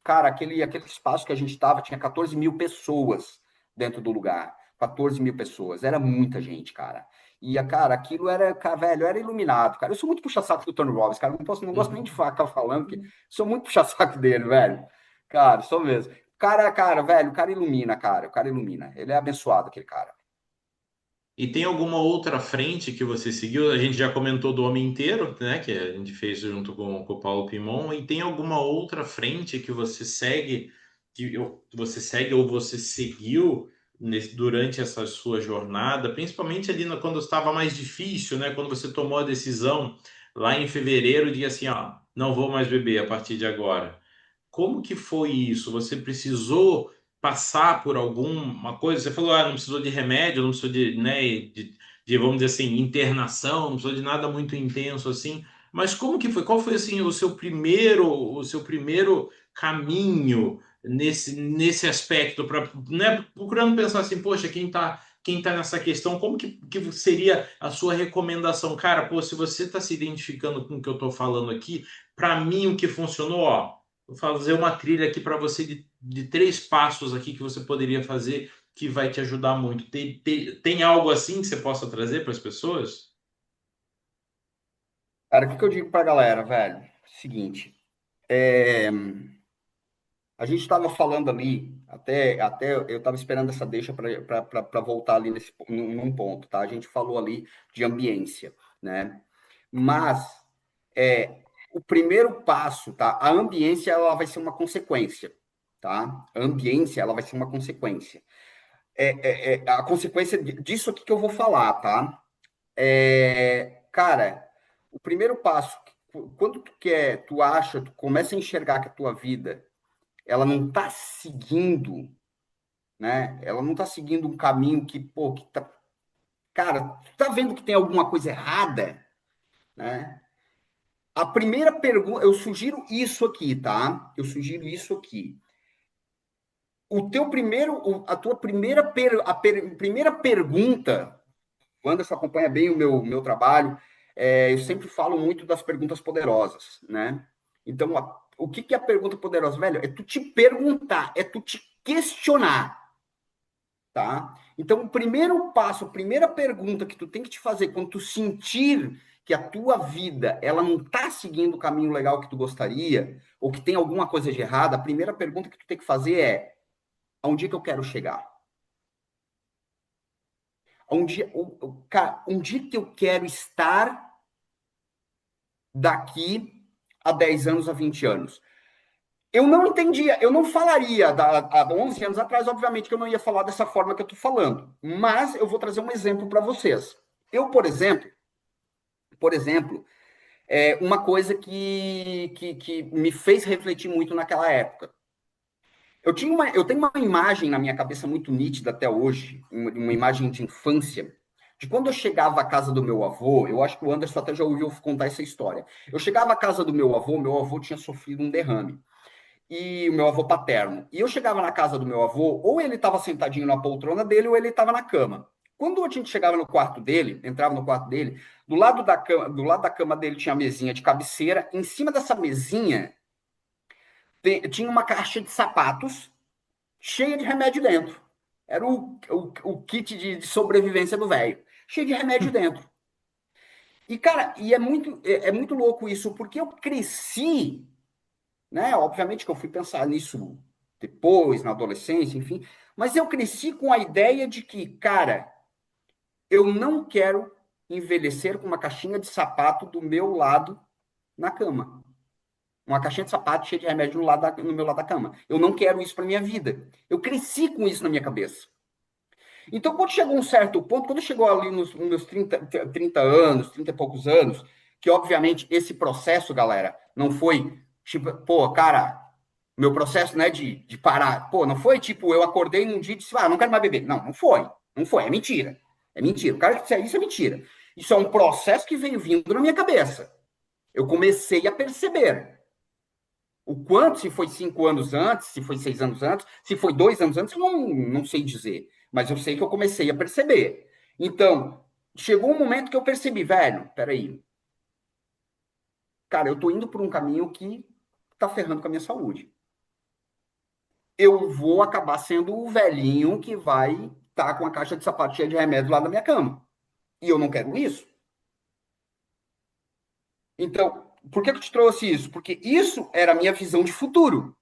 Cara, aquele espaço que a gente estava tinha 14 mil pessoas dentro do lugar. 14 mil pessoas. Era muita gente, cara. E, cara, aquilo era, cara, velho, era iluminado, cara. Eu sou muito puxa-saco do Tony Robbins, cara. Não gosto nem de ficar falando, porque sou muito puxa-saco dele, velho. Cara, sou mesmo. Cara, velho, o cara ilumina, cara. O cara ilumina. Ele é abençoado, aquele cara. E tem alguma outra frente que você seguiu? A gente já comentou do Homem Inteiro, né? Que a gente fez junto com o Paulo Pimon. E tem alguma outra frente que você segue, você segue ou você seguiu durante essa sua jornada, principalmente ali quando estava mais difícil, né? Quando você tomou a decisão lá em fevereiro de assim, ó, não vou mais beber a partir de agora. Como que foi isso? Você precisou passar por alguma coisa? Você falou, ah, não precisou de remédio, não precisou de, né, vamos dizer assim, internação, não precisou de nada muito intenso assim. Mas como que foi? Qual foi assim o seu primeiro caminho nesse aspecto para, né, procurando pensar assim, poxa, quem tá nessa questão, como que seria a sua recomendação? Cara, pô, se você está se identificando com o que eu estou falando aqui, para mim o que funcionou, ó. Vou fazer uma trilha aqui para você de 3 passos aqui que você poderia fazer que vai te ajudar muito. Tem algo assim que você possa trazer para as pessoas? Cara, o que eu digo pra galera, velho? Seguinte, a gente estava falando ali, até eu estava esperando essa deixa para voltar ali num ponto, tá? A gente falou ali de ambiência, né? Mas o primeiro passo, tá? A ambiência ela vai ser uma consequência, tá? A ambiência ela vai ser uma consequência. A consequência disso aqui que eu vou falar, tá? Cara, o primeiro passo, quando tu começa a enxergar que a tua vida ela não está seguindo, né? Ela não está seguindo um caminho que, pô, que tá, cara, tu tá vendo que tem alguma coisa errada, né? A primeira pergunta, eu sugiro isso aqui, tá? Eu sugiro isso aqui. A tua primeira pergunta, o Anderson acompanha bem o meu trabalho, eu sempre falo muito das perguntas poderosas, né? Então, o que é a pergunta poderosa, velho? É tu te perguntar, é tu te questionar. Tá? Então, o primeiro passo, a primeira pergunta que tu tem que te fazer quando tu sentir que a tua vida ela não está seguindo o caminho legal que tu gostaria, ou que tem alguma coisa de errado, a primeira pergunta que tu tem que fazer é: aonde é que eu quero chegar? Onde é que eu quero estar daqui a 10 anos, a 20 anos? Eu não entendia, eu não falaria há 11 anos atrás, obviamente que eu não ia falar dessa forma que eu estou falando, mas eu vou trazer um exemplo para vocês. Eu, por exemplo, uma coisa que me fez refletir muito naquela época. Eu tenho uma imagem na minha cabeça muito nítida até hoje, uma imagem de infância, de quando eu chegava à casa do meu avô. Eu acho que o Anderson até já ouviu contar essa história. Eu chegava à casa do meu avô tinha sofrido um derrame, e o meu avô paterno. E eu chegava na casa do meu avô, ou ele estava sentadinho na poltrona dele, ou ele estava na cama. Quando a gente chegava no quarto dele, entrava no quarto dele, do lado da cama dele tinha a mesinha de cabeceira. Em cima dessa mesinha tinha uma caixa de sapatos cheia de remédio dentro. Era o kit de sobrevivência do velho, cheio de remédio dentro. E, cara, é muito louco isso, porque eu cresci, né? Obviamente que eu fui pensar nisso depois, na adolescência, enfim, mas eu cresci com a ideia de que, cara, eu não quero envelhecer com uma caixinha de sapato do meu lado na cama. Uma caixinha de sapato cheia de remédio no meu lado da cama. Eu não quero isso para minha vida. Eu cresci com isso na minha cabeça. Então, quando chegou um certo ponto, quando chegou ali nos meus 30 anos, 30 e poucos anos, que obviamente esse processo, galera, não foi tipo, pô, cara, meu processo não é de parar. Pô, não foi tipo, eu acordei num dia e disse, não quero mais beber. Não foi. Não foi, é mentira. É mentira. O cara que disser isso é mentira. Isso é um processo que veio vindo na minha cabeça. Eu comecei a perceber. O quanto, se foi 5 anos antes, se foi 6 anos antes, se foi 2 anos antes, eu não sei dizer. Mas eu sei que eu comecei a perceber. Então, chegou um momento que eu percebi, velho, peraí. Cara, eu tô indo por um caminho que tá ferrando com a minha saúde. Eu vou acabar sendo o velhinho que vai estar com a caixa de sapato cheia de remédio lá na minha cama. E eu não quero isso. Então, por que eu te trouxe isso? Porque isso era a minha visão de futuro.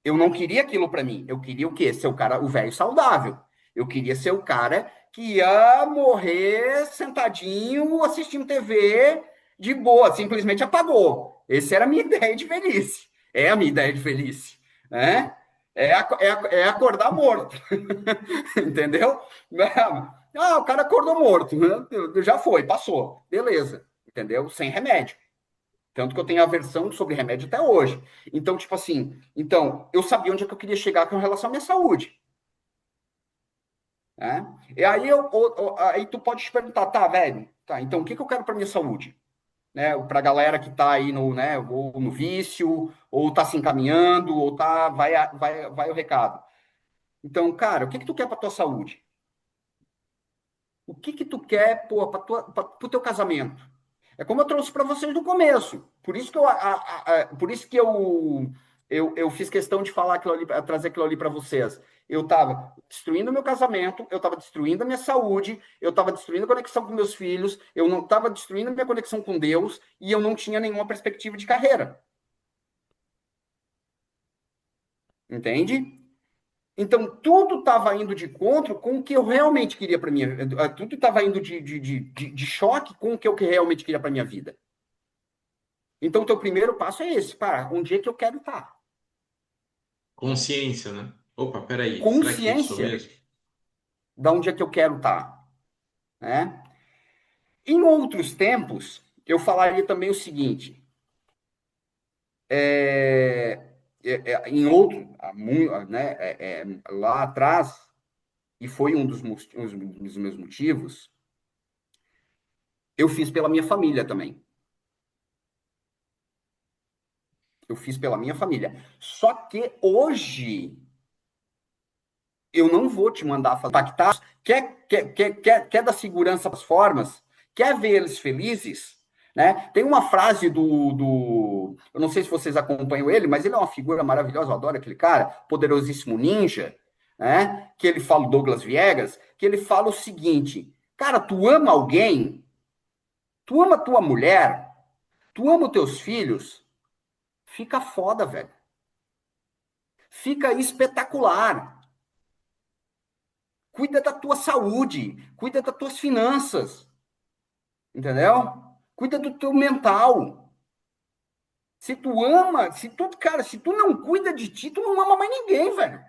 Eu não queria aquilo para mim. Eu queria o quê? Ser o cara, o velho saudável. Eu queria ser o cara que ia morrer sentadinho assistindo TV de boa, simplesmente apagou. Essa era a minha ideia de velhice. É a minha ideia de velhice, né? É acordar morto, entendeu? Ah, o cara acordou morto, né? Já foi, passou, beleza, entendeu? Sem remédio. Tanto que eu tenho aversão sobre remédio até hoje. Então, tipo assim, eu sabia onde é que eu queria chegar com relação à minha saúde. Né? E aí, aí tu pode te perguntar, tá, velho, tá, então o que eu quero para minha saúde? Né, para a galera que tá aí no, né, ou no vício, ou tá se encaminhando, ou tá, vai o recado. Então, cara, o que tu quer para tua saúde? O que tu quer, pô, para o teu casamento? É como eu trouxe para vocês no começo. Por isso que por isso que eu fiz questão de falar aquilo ali, trazer aquilo ali para vocês. Eu estava destruindo o meu casamento, eu estava destruindo a minha saúde, eu estava destruindo a conexão com meus filhos, eu não estava destruindo a minha conexão com Deus e eu não tinha nenhuma perspectiva de carreira. Entende? Então, tudo estava indo de encontro com o que eu realmente queria para minha vida. Tudo estava indo de choque com o que eu realmente queria para minha vida. Então, o teu primeiro passo é esse, para onde é que eu quero estar? Consciência, né? Opa, peraí, será que eu sou Consciência mesmo? de onde é que eu quero estar, né? Em outros tempos, eu falaria também o seguinte, em outro, né, lá atrás, e foi um dos meus motivos, eu fiz pela minha família também. Eu fiz pela minha família. Só que hoje eu não vou te mandar impactar. Quer dar segurança para as formas? Quer ver eles felizes? Né? Tem uma frase eu não sei se vocês acompanham ele, mas ele é uma figura maravilhosa, eu adoro aquele cara, poderosíssimo ninja, né? Que ele fala, Douglas Viegas, que ele fala o seguinte, cara, tu ama alguém, tu ama tua mulher, tu ama os teus filhos, fica foda, velho. Fica espetacular. Cuida da tua saúde, cuida das tuas finanças, entendeu? Cuida do teu mental. Se tu ama, cara, se tu não cuida de ti, tu não ama mais ninguém, velho.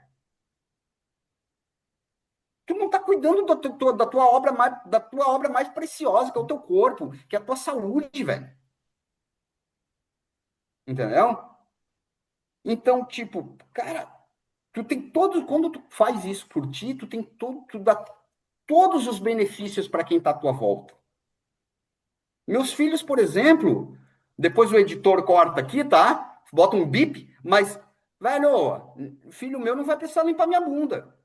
Tu não tá cuidando da tua obra mais preciosa, que é o teu corpo, que é a tua saúde, velho. Entendeu? Então, tipo, cara, tu tem todo, quando tu faz isso por ti, tu tem todo, tu dá todos os benefícios para quem tá à tua volta. Meus filhos, por exemplo, depois o editor corta aqui, tá? Bota um bip, mas, velho, filho meu não vai precisar limpar minha bunda,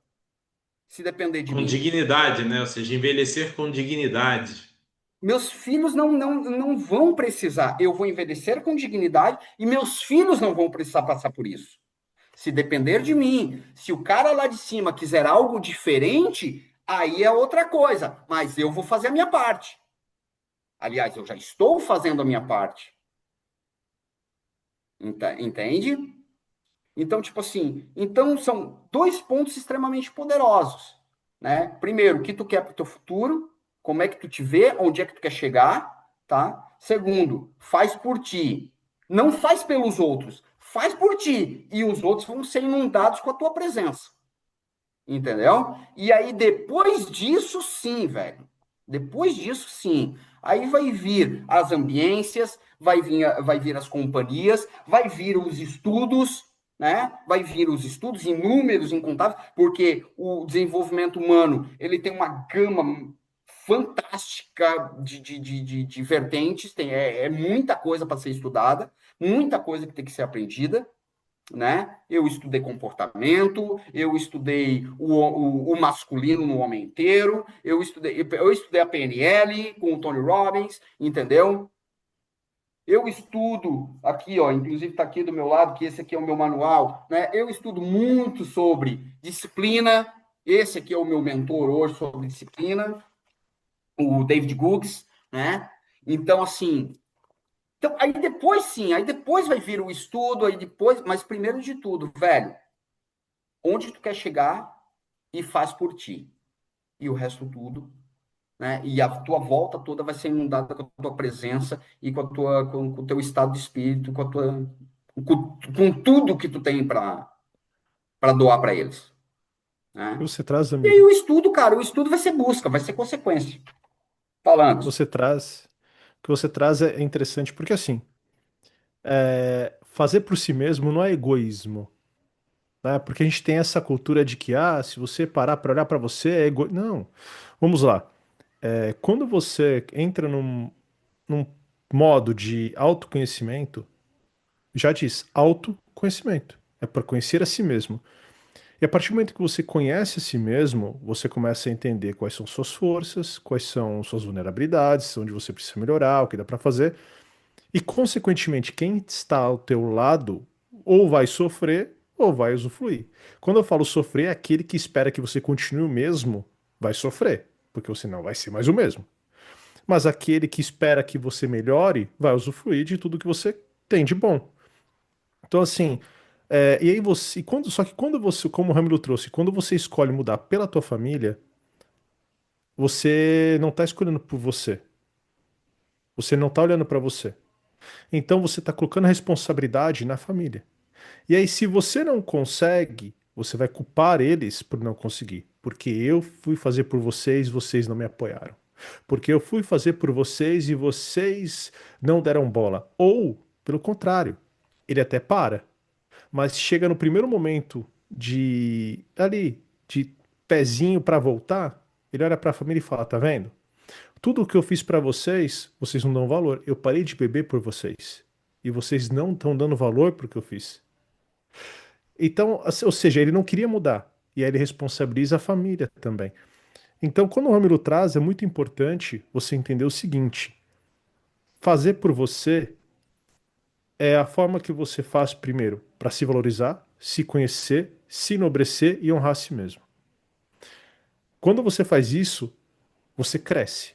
se depender de Com mim. dignidade, né? Ou seja, envelhecer com dignidade. Meus filhos não vão precisar. Eu vou envelhecer com dignidade e meus filhos não vão precisar passar por isso. Se depender de mim, se o cara lá de cima quiser algo diferente, aí é outra coisa. Mas eu vou fazer a minha parte. Aliás, eu já estou fazendo a minha parte. Entende? Então, tipo assim, então são dois pontos extremamente poderosos, né? Primeiro, o que tu quer para o teu futuro, como é que tu te vê, onde é que tu quer chegar, tá? Segundo, faz por ti. Não faz pelos outros, faz por ti. E os outros vão ser inundados com a tua presença. Entendeu? E aí, depois disso, sim, velho. Depois disso, sim. Aí vai vir as ambiências, vai vir as companhias, vai vir os estudos, né? Vai vir os estudos inúmeros, incontáveis, porque o desenvolvimento humano ele tem uma gama fantástica de vertentes, é muita coisa para ser estudada, muita coisa que tem que ser aprendida, né? Eu estudei comportamento, eu estudei o masculino no homem inteiro, eu estudei a PNL com o Tony Robbins, entendeu? Eu estudo aqui, ó, inclusive está aqui do meu lado, que esse aqui é o meu manual, né? Eu estudo muito sobre disciplina. Esse aqui é o meu mentor hoje sobre disciplina, o David Googs, né? Então, assim, aí depois sim, aí depois vai vir o estudo, aí depois, mas primeiro de tudo, velho, onde tu quer chegar e faz por ti. E o resto tudo, né? E a tua volta toda vai ser inundada com a tua presença e com o teu estado de espírito, com tudo que tu tem para doar para eles, O que né? você traz, E aí amigo? o estudo, cara, o estudo vai ser busca, vai ser consequência. Falando. O que você traz é interessante porque assim, fazer por si mesmo não é egoísmo, né? Porque a gente tem essa cultura de que, se você parar para olhar para você é egoísmo. Não. Vamos lá. Quando você entra num modo de autoconhecimento, já diz autoconhecimento. É para conhecer a si mesmo. E a partir do momento que você conhece a si mesmo, você começa a entender quais são suas forças, quais são suas vulnerabilidades, onde você precisa melhorar, o que dá para fazer. E, consequentemente, quem está ao teu lado ou vai sofrer ou vai usufruir. Quando eu falo sofrer, é aquele que espera que você continue o mesmo, vai sofrer, porque você não vai ser mais o mesmo. Mas aquele que espera que você melhore, vai usufruir de tudo que você tem de bom. Então, assim, e aí você, só que quando você, como o Ramiro trouxe, quando você escolhe mudar pela tua família, você não está escolhendo por você. Você não está olhando para você. Então você está colocando a responsabilidade na família. E aí, se você não consegue, você vai culpar eles por não conseguir. Porque eu fui fazer por vocês, vocês não me apoiaram. Porque eu fui fazer por vocês e vocês não deram bola. Ou, pelo contrário, ele até para, mas chega no primeiro momento de pezinho para voltar, ele olha para a família e fala: tá vendo? Tudo o que eu fiz para vocês, vocês não dão valor. Eu parei de beber por vocês. E vocês não estão dando valor pro que eu fiz. Então, ou seja, ele não queria mudar. E aí ele responsabiliza a família também. Então, quando o Ramiro traz, é muito importante você entender o seguinte: fazer por você é a forma que você faz primeiro para se valorizar, se conhecer, se enobrecer e honrar a si mesmo. Quando você faz isso, você cresce.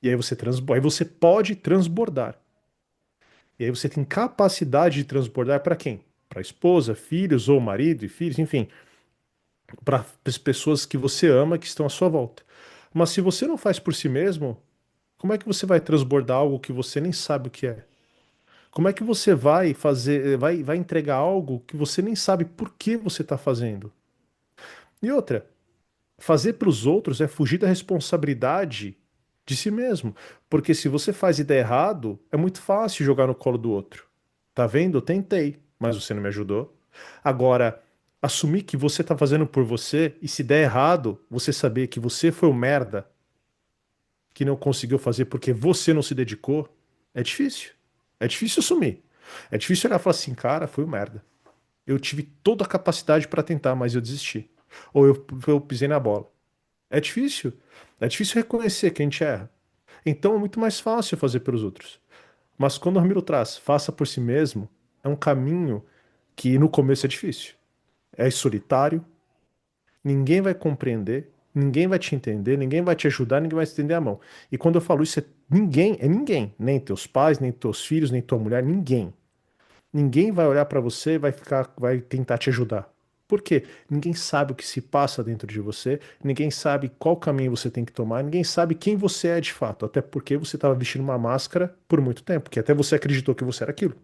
E aí você aí você pode transbordar. E aí você tem capacidade de transbordar para quem? Para a esposa, filhos ou marido e filhos, enfim, para as pessoas que você ama que estão à sua volta. Mas se você não faz por si mesmo, como é que você vai transbordar algo que você nem sabe o que é? Como é que você vai fazer, vai entregar algo que você nem sabe por que você está fazendo? E outra, fazer para os outros é fugir da responsabilidade de si mesmo. Porque se você faz e der errado, é muito fácil jogar no colo do outro. Tá vendo? Eu tentei, mas você não me ajudou. Agora, assumir que você tá fazendo por você e se der errado, você saber que você foi o merda que não conseguiu fazer porque você não se dedicou, é difícil. É difícil assumir. É difícil olhar e falar assim, cara, foi um merda. Eu tive toda a capacidade para tentar, mas eu desisti. Ou eu pisei na bola. É difícil. É difícil reconhecer que a gente erra. Então é muito mais fácil fazer pelos outros. Mas quando o Ramiro traz, faça por si mesmo, é um caminho que no começo é difícil. É solitário, ninguém vai compreender, ninguém vai te entender, ninguém vai te ajudar, ninguém vai te estender a mão. E quando eu falo isso, é ninguém, nem teus pais, nem teus filhos, nem tua mulher, ninguém. Ninguém vai olhar pra você e vai tentar te ajudar. Por quê? Ninguém sabe o que se passa dentro de você, ninguém sabe qual caminho você tem que tomar, ninguém sabe quem você é de fato, até porque você estava vestindo uma máscara por muito tempo, que até você acreditou que você era aquilo.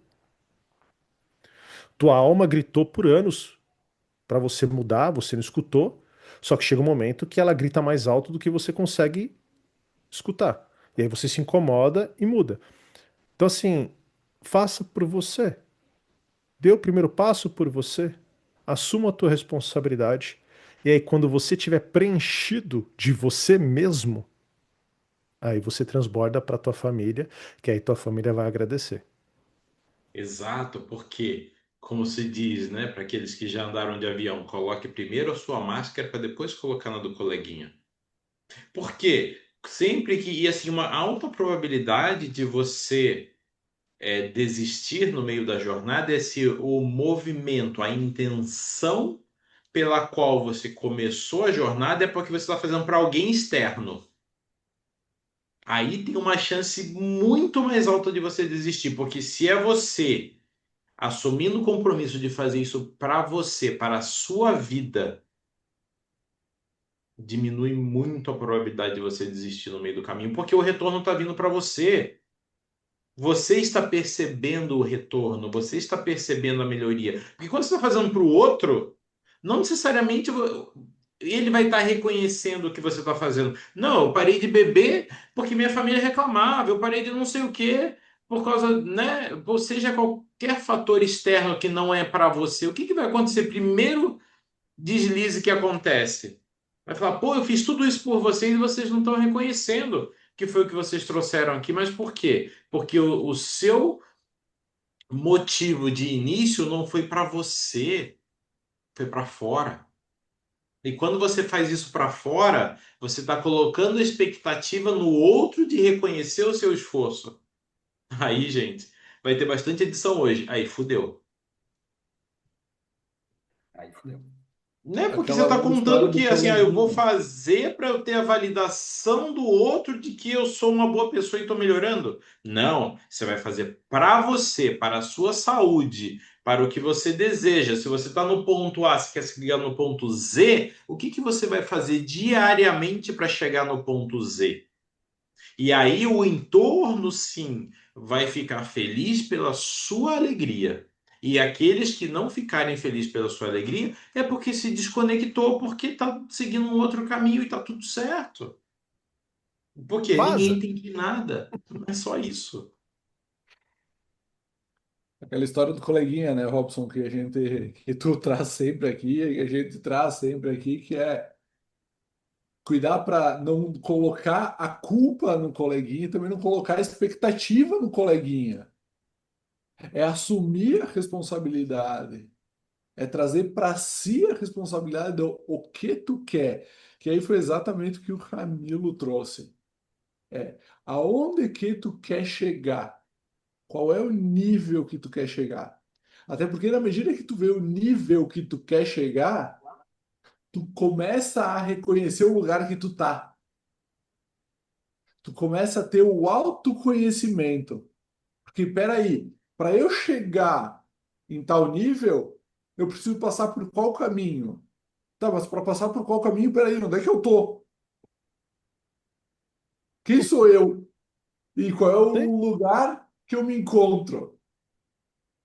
Tua alma gritou por anos pra você mudar, você não escutou, só que chega um momento que ela grita mais alto do que você consegue escutar. E aí você se incomoda e muda. Então assim, faça por você. Dê o primeiro passo por você, assuma a tua responsabilidade. E aí, quando você tiver preenchido de você mesmo, aí você transborda para tua família, que aí tua família vai agradecer. Exato, porque, como se diz, né, para aqueles que já andaram de avião, coloque primeiro a sua máscara para depois colocar na do coleguinha. Porque sempre que, e assim, uma alta probabilidade de você desistir no meio da jornada é se o movimento, a intenção pela qual você começou a jornada é porque você está fazendo para alguém externo. Aí tem uma chance muito mais alta de você desistir, porque se é você assumindo o compromisso de fazer isso para você, para a sua vida, diminui muito a probabilidade de você desistir no meio do caminho, porque o retorno está vindo para você. Você está percebendo o retorno, você está percebendo a melhoria. Porque quando você está fazendo para o outro, não necessariamente ele vai estar reconhecendo o que você está fazendo. Não, eu parei de beber porque minha família reclamava, eu parei de não sei o quê por causa, né? Ou seja, qualquer fator externo que não é para você. O que que vai acontecer? Primeiro deslize que acontece. Vai falar, pô, eu fiz tudo isso por vocês e vocês não estão reconhecendo que foi o que vocês trouxeram aqui. Mas por quê? Porque o seu motivo de início não foi para você, foi para fora. E quando você faz isso para fora, você está colocando a expectativa no outro de reconhecer o seu esforço. Aí, gente, vai ter bastante edição hoje. Aí, fudeu. Aí fudeu. Né? Porque você Aquela está velha contando história do que assim, eu vou coleguinha. fazer para eu ter a validação do outro de que eu sou uma boa pessoa e estou melhorando. Não, você vai fazer para você, para a sua saúde, para o que você deseja. Se você está no ponto A, se quer chegar no ponto Z, o que que você vai fazer diariamente para chegar no ponto Z? E aí o entorno, sim, vai ficar feliz pela sua alegria. E aqueles que não ficarem felizes pela sua alegria é porque se desconectou, porque está seguindo um outro caminho e está tudo certo. Porque ninguém Vaza! entende nada. Não é só isso. Aquela história do coleguinha, né, Robson, que tu traz sempre aqui, e a gente traz sempre aqui, que é cuidar para não colocar a culpa no coleguinha, e também não colocar a expectativa no coleguinha. É assumir a responsabilidade, é trazer para si a responsabilidade do o que tu quer. Que aí foi exatamente o que o Camilo trouxe. É aonde que tu quer chegar? Qual é o nível que tu quer chegar? Até porque na medida que tu vê o nível que tu quer chegar, tu começa a reconhecer o lugar que tu tá. Tu começa a ter o autoconhecimento. Porque, peraí, para eu chegar em tal nível, eu preciso passar por qual caminho? Tá, mas para passar por qual caminho, peraí, onde é que eu tô? Quem sou eu? E qual é Sim. o lugar que eu me encontro?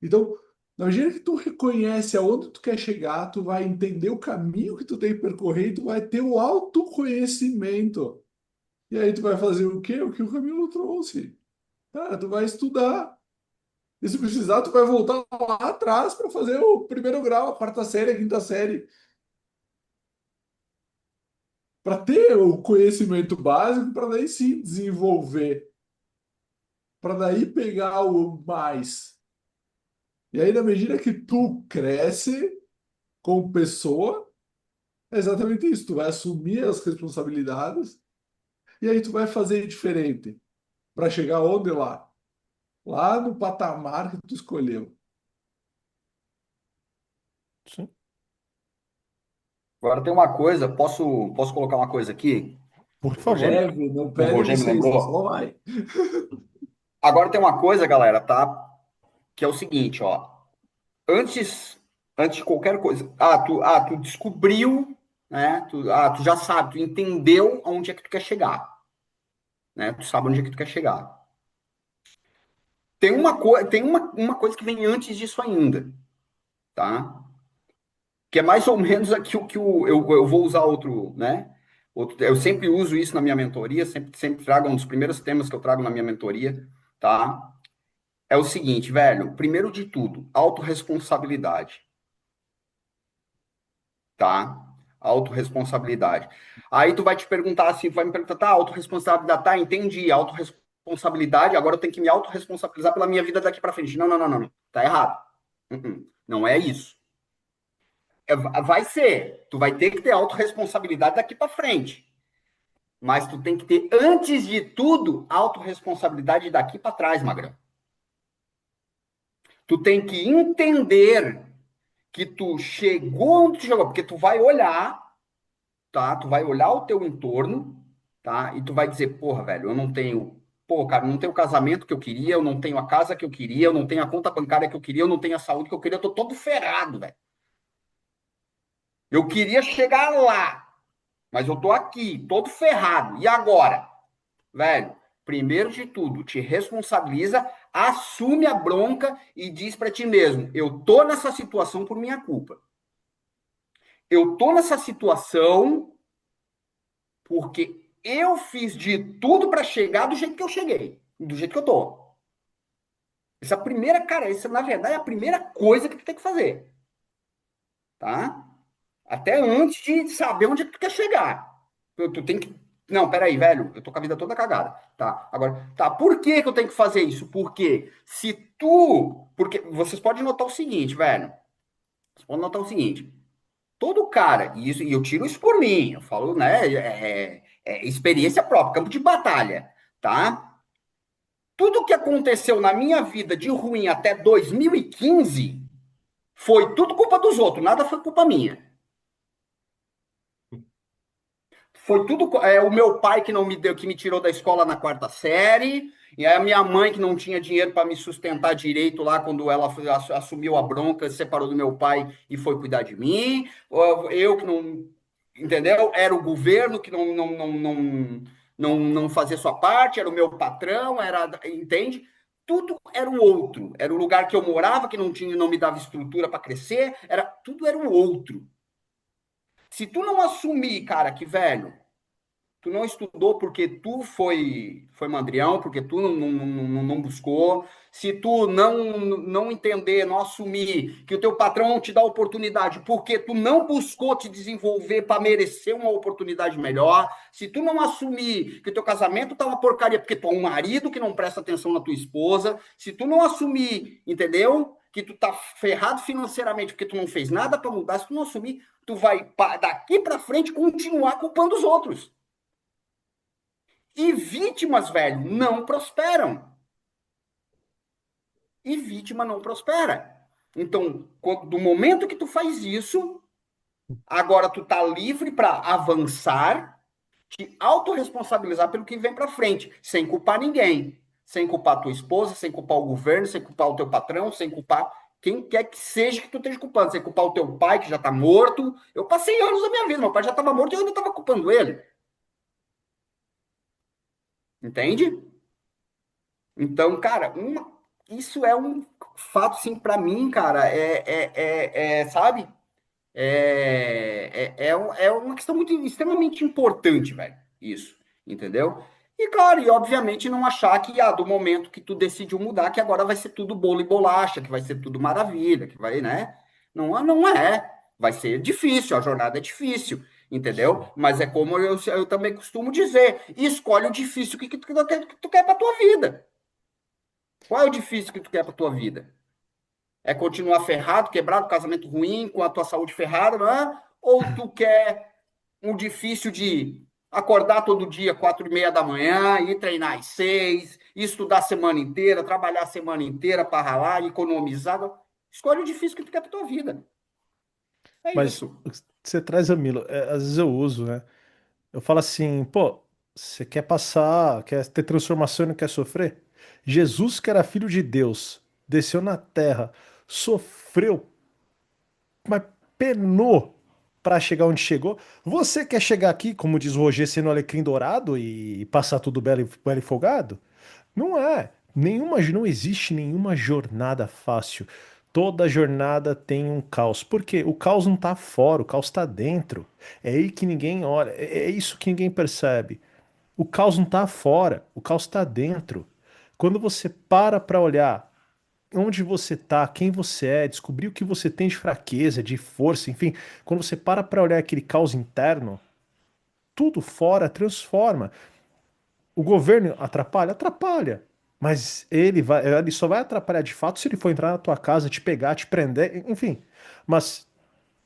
Então, na medida que tu reconhece aonde tu quer chegar, tu vai entender o caminho que tu tem que percorrer e tu vai ter o autoconhecimento. E aí tu vai fazer o quê? O que o Camilo trouxe. Cara, tu vai estudar. E se precisar, tu vai voltar lá atrás para fazer o primeiro grau, a quarta série, a quinta série, para ter o conhecimento básico, para daí sim desenvolver, para daí pegar o mais. E aí, na medida que tu cresce como pessoa, é exatamente isso. Tu vai assumir as responsabilidades e aí tu vai fazer diferente para chegar onde lá? Lá no patamar que tu escolheu. Sim. Agora tem uma coisa, posso colocar uma coisa aqui? Por O favor. Rogênio, Leve, não o pede Rogênio licença, só lembrou. vai. Agora tem uma coisa, galera, tá? Que é o seguinte, ó. Antes, antes de qualquer coisa, tu descobriu, né? Tu já sabe, tu entendeu aonde é que tu quer chegar, né? Tu sabe onde é que tu quer chegar. Tem uma coisa que vem antes disso ainda, tá? Que é mais ou menos aqui o que eu vou usar outro, né? Eu sempre uso isso na minha mentoria, sempre trago um dos primeiros temas que eu trago na minha mentoria, tá? é o seguinte, velho. Primeiro de tudo, autorresponsabilidade, tá? Autorresponsabilidade. Aí tu vai te perguntar assim, vai me perguntar, tá, autorresponsabilidade, tá, entendi, autorresponsabilidade, agora eu tenho que me autorresponsabilizar pela minha vida daqui pra frente. Não, não, não, não, não. Tá errado. Não é isso. Vai ser. Tu vai ter que ter autorresponsabilidade daqui pra frente. Mas tu tem que ter, antes de tudo, autorresponsabilidade daqui pra trás, Magrão. Tu tem que entender que tu chegou onde tu chegou, porque tu vai olhar, tá? Tu vai olhar o teu entorno, tá? E tu vai dizer, porra, velho, eu não tenho, pô, cara, eu não tenho o casamento que eu queria, eu não tenho a casa que eu queria, eu não tenho a conta bancária que eu queria, eu não tenho a saúde que eu queria, eu tô todo ferrado, velho. Eu queria chegar lá, mas eu tô aqui, todo ferrado. E agora? Velho, primeiro de tudo, te responsabiliza, assume a bronca e diz para ti mesmo: eu tô nessa situação por minha culpa. Eu tô nessa situação porque eu fiz de tudo para chegar do jeito que eu cheguei, do jeito que eu tô. Essa é a primeira, cara, essa na verdade é a primeira coisa que tu tem que fazer, tá? Até antes de saber onde é que tu quer chegar. Tu tem que. Não, peraí, velho, eu tô com a vida toda cagada. Tá, agora, tá, por que que eu tenho que fazer isso? Porque se tu. Porque vocês podem notar o seguinte, velho. Vocês podem notar o seguinte. Todo cara, e, isso, e eu tiro isso por mim, eu falo, né? Experiência própria, campo de batalha, tá? Tudo que aconteceu na minha vida de ruim até 2015 foi tudo culpa dos outros, nada foi culpa minha. Foi tudo o meu pai que não me deu, que me tirou da escola na quarta série, e a minha mãe que não tinha dinheiro para me sustentar direito lá quando ela assumiu a bronca, se separou do meu pai e foi cuidar de mim. Eu que não, entendeu? Era o governo que não fazia sua parte, era o meu patrão, era, entende? Tudo era o outro, era o lugar que eu morava que não tinha, não me dava estrutura para crescer, era tudo era o outro. Se tu não assumir, cara, que velho, tu não estudou porque tu foi mandrião, porque tu não buscou. Se tu não entender, não assumir que o teu patrão não te dá oportunidade porque tu não buscou te desenvolver para merecer uma oportunidade melhor. Se tu não assumir que o teu casamento tá uma porcaria porque tu é um marido que não presta atenção na tua esposa. Se tu não assumir, entendeu? Que tu tá ferrado financeiramente porque tu não fez nada para mudar. Se tu não assumir, tu vai daqui para frente continuar culpando os outros. E vítimas, velho, não prosperam. E vítima não prospera. Então, do momento que tu faz isso, agora tu tá livre para avançar, te autorresponsabilizar pelo que vem para frente, sem culpar ninguém. Sem culpar tua esposa, sem culpar o governo, sem culpar o teu patrão, sem culpar quem quer que seja que tu esteja culpando. Sem culpar o teu pai, que já tá morto. Eu passei anos da minha vida, meu pai já estava morto e eu ainda estava culpando ele. Entende? Então, cara, isso é um fato, assim, para mim, cara, sabe? É uma questão muito, extremamente importante, velho, isso, entendeu? E, claro, e obviamente não achar que, do momento que tu decidiu mudar, que agora vai ser tudo bolo e bolacha, que vai ser tudo maravilha, que vai, né? Não, não é. Vai ser difícil, a jornada é difícil, entendeu? Mas é como eu também costumo dizer, escolhe o difícil que tu quer pra tua vida. Qual é o difícil que tu quer para tua vida? É continuar ferrado, quebrado, casamento ruim, com a tua saúde ferrada, não é? Ou tu quer um difícil de acordar todo dia 4:30 da manhã, ir treinar às 6, estudar a semana inteira, trabalhar a semana inteira para ralar, economizar? Escolhe o difícil que tu quer para tua vida. É Mas isso. você traz, Amilo, às vezes eu uso, né? Eu falo assim, pô, você quer passar, quer ter transformação e não quer sofrer? Jesus, que era filho de Deus, desceu na terra, sofreu, mas penou para chegar onde chegou. Você quer chegar aqui, como diz o Roger, sendo alecrim dourado e passar tudo belo e folgado? Não é. Não existe nenhuma jornada fácil. Toda jornada tem um caos. Por quê? O caos não está fora, o caos está dentro. É aí que ninguém olha, é isso que ninguém percebe. O caos não está fora, o caos está dentro. Quando você para olhar onde você tá, quem você é, descobrir o que você tem de fraqueza, de força, enfim, quando você para olhar aquele caos interno, tudo fora transforma. O governo atrapalha? Atrapalha. Mas ele só vai atrapalhar de fato se ele for entrar na tua casa, te pegar, te prender, enfim. Mas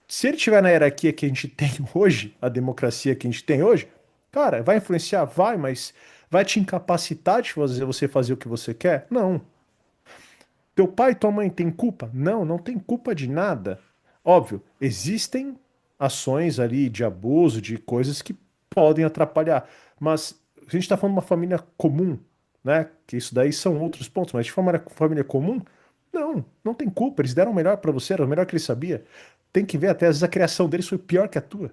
se ele tiver na hierarquia que a gente tem hoje, a democracia que a gente tem hoje, cara, vai influenciar? Vai, mas vai te incapacitar de fazer você fazer o que você quer? Não. Teu pai e tua mãe têm culpa? Não, não tem culpa de nada. Óbvio, existem ações ali de abuso, de coisas que podem atrapalhar, mas a gente está falando de uma família comum, né? Que isso daí são outros pontos, mas de família comum, não, não tem culpa. Eles deram o melhor para você, era o melhor que ele sabia. Tem que ver, até às vezes a criação deles foi pior que a tua.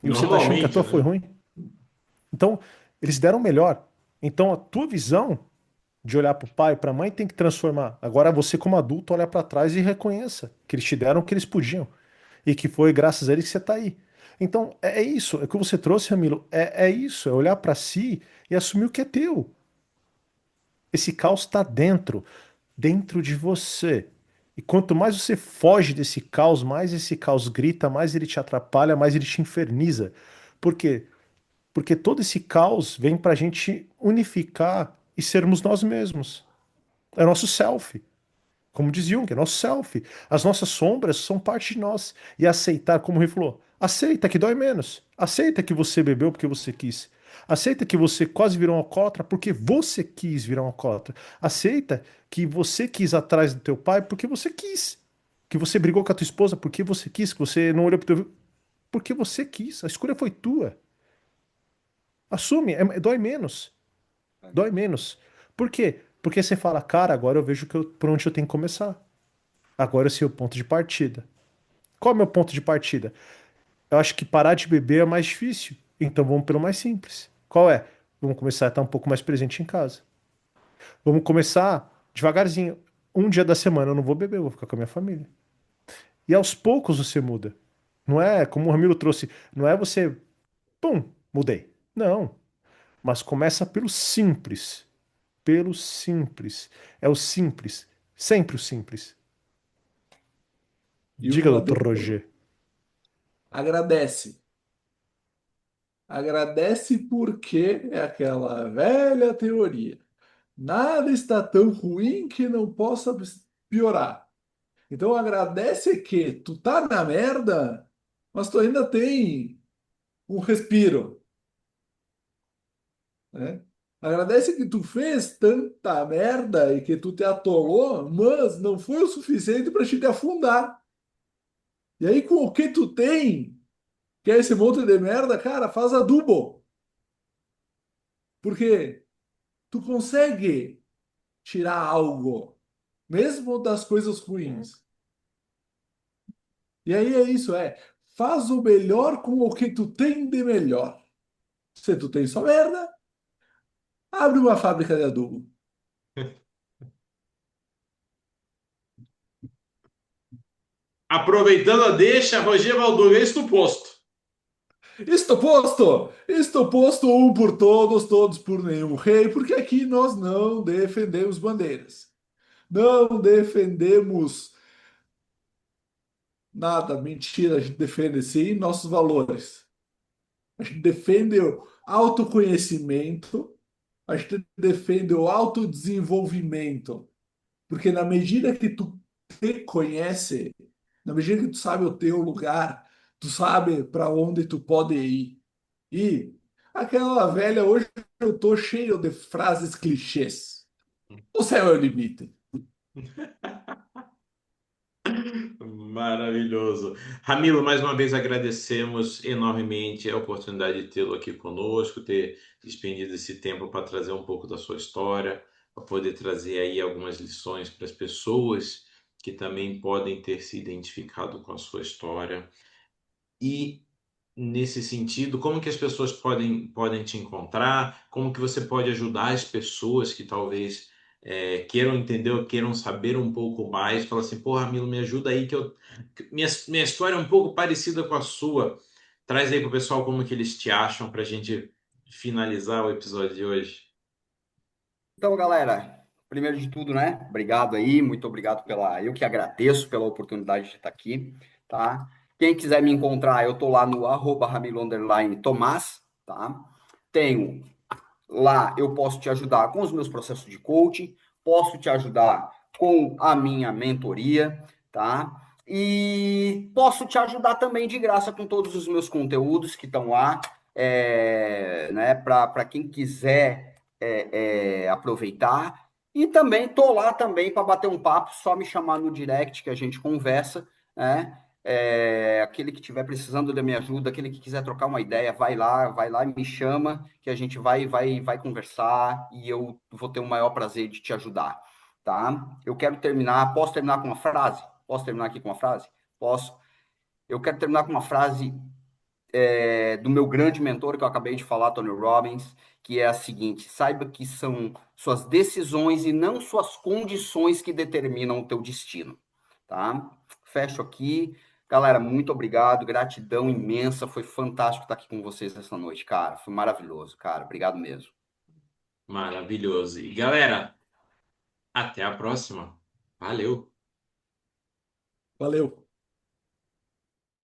E você tá achando que a Normalmente, tua foi né? ruim. Então, eles deram o melhor. Então, a tua visão de olhar para o pai, para a mãe, tem que transformar. Agora você, como adulto, olha para trás e reconheça que eles te deram o que eles podiam e que foi graças a eles que você está aí. Então, é isso. É o que você trouxe, Ramiro. É isso. É olhar para si e assumir o que é teu. Esse caos está dentro de você. E quanto mais você foge desse caos, mais esse caos grita, mais ele te atrapalha, mais ele te inferniza. Por quê? Porque todo esse caos vem para a gente unificar e sermos nós mesmos. É nosso self. Como diz Jung, é nosso self. As nossas sombras são parte de nós. E aceitar, como o Rui falou, aceita que dói menos. Aceita que você bebeu porque você quis. Aceita que você quase virou um alcoólatra porque você quis virar um alcoólatra. Aceita que você quis ir atrás do teu pai porque você quis. Que você brigou com a tua esposa porque você quis. Que você não olhou pro teu... Porque você quis. A escolha foi tua. Assume, dói menos. Dói menos. Por quê? Porque você fala, cara, agora eu vejo por onde eu tenho que começar. Agora eu sei o ponto de partida. Qual é o meu ponto de partida? Eu acho que parar de beber é mais difícil. Então vamos pelo mais simples. Qual é? Vamos começar a estar um pouco mais presente em casa. Vamos começar devagarzinho. Um dia da semana eu não vou beber, eu vou ficar com a minha família. E aos poucos você muda. Não é, como o Ramiro trouxe, não é você, pum, mudei. Não. Mas começa pelo simples. Pelo simples. É o simples. Sempre o simples. E Diga, um doutor adendo, Roger. agradece. Agradece porque é aquela velha teoria. Nada está tão ruim que não possa piorar. Então agradece que tu tá na merda, mas tu ainda tem um respiro, né? Agradece que tu fez tanta merda e que tu te atolou, mas não foi o suficiente para te afundar. E aí com o que tu tem, que é esse monte de merda, cara, faz adubo. Porque tu consegue tirar algo, mesmo das coisas ruins. E aí é isso, faz o melhor com o que tu tem de melhor. Se tu tem só merda, abre uma fábrica de adubo. Aproveitando a deixa, Roger Valdover, estou posto. Estou posto! Estou posto um por todos, todos por nenhum rei, porque aqui nós não defendemos bandeiras. Não defendemos nada, mentira, a gente defende sim nossos valores. A gente defende o autoconhecimento, a gente defende o autodesenvolvimento, porque na medida que tu te conhece, na medida que tu sabe o teu lugar, tu sabe para onde tu pode ir. E aquela velha, hoje eu tô cheio de frases clichês. O céu é o limite. Maravilhoso. Ramiro, mais uma vez agradecemos enormemente a oportunidade de tê-lo aqui conosco, ter despendido esse tempo para trazer um pouco da sua história, para poder trazer aí algumas lições para as pessoas que também podem ter se identificado com a sua história. E nesse sentido, como que as pessoas podem te encontrar? Como que você pode ajudar as pessoas que talvez queiram entender ou queiram saber um pouco mais? Fala assim, pô, Ramiro, me ajuda aí minha história é um pouco parecida com a sua. Traz aí pro pessoal como que eles te acham para a gente finalizar o episódio de hoje. Então, galera, primeiro de tudo, né? Obrigado aí, muito obrigado pela. Eu que agradeço pela oportunidade de estar aqui, tá? Quem quiser me encontrar, eu tô lá no @Ramilo_Tomás, tá? Tenho lá, eu posso te ajudar com os meus processos de coaching, posso te ajudar com a minha mentoria, tá? E posso te ajudar também de graça com todos os meus conteúdos que estão lá, né? Para quem quiser aproveitar. E também tô lá também para bater um papo, só me chamar no direct que a gente conversa, né? Aquele que estiver precisando da minha ajuda, aquele que quiser trocar uma ideia, vai lá e me chama, que a gente vai conversar e eu vou ter o maior prazer de te ajudar, tá? Eu quero terminar, posso terminar com uma frase? Posso terminar aqui com uma frase? Posso. Eu quero terminar com uma frase do meu grande mentor que eu acabei de falar, Tony Robbins, que é a seguinte: saiba que são suas decisões e não suas condições que determinam o teu destino, tá? Fecho aqui. Galera, muito obrigado, gratidão imensa, foi fantástico estar aqui com vocês essa noite, cara, foi maravilhoso, cara, obrigado mesmo. Maravilhoso. E galera, até a próxima. Valeu. Valeu.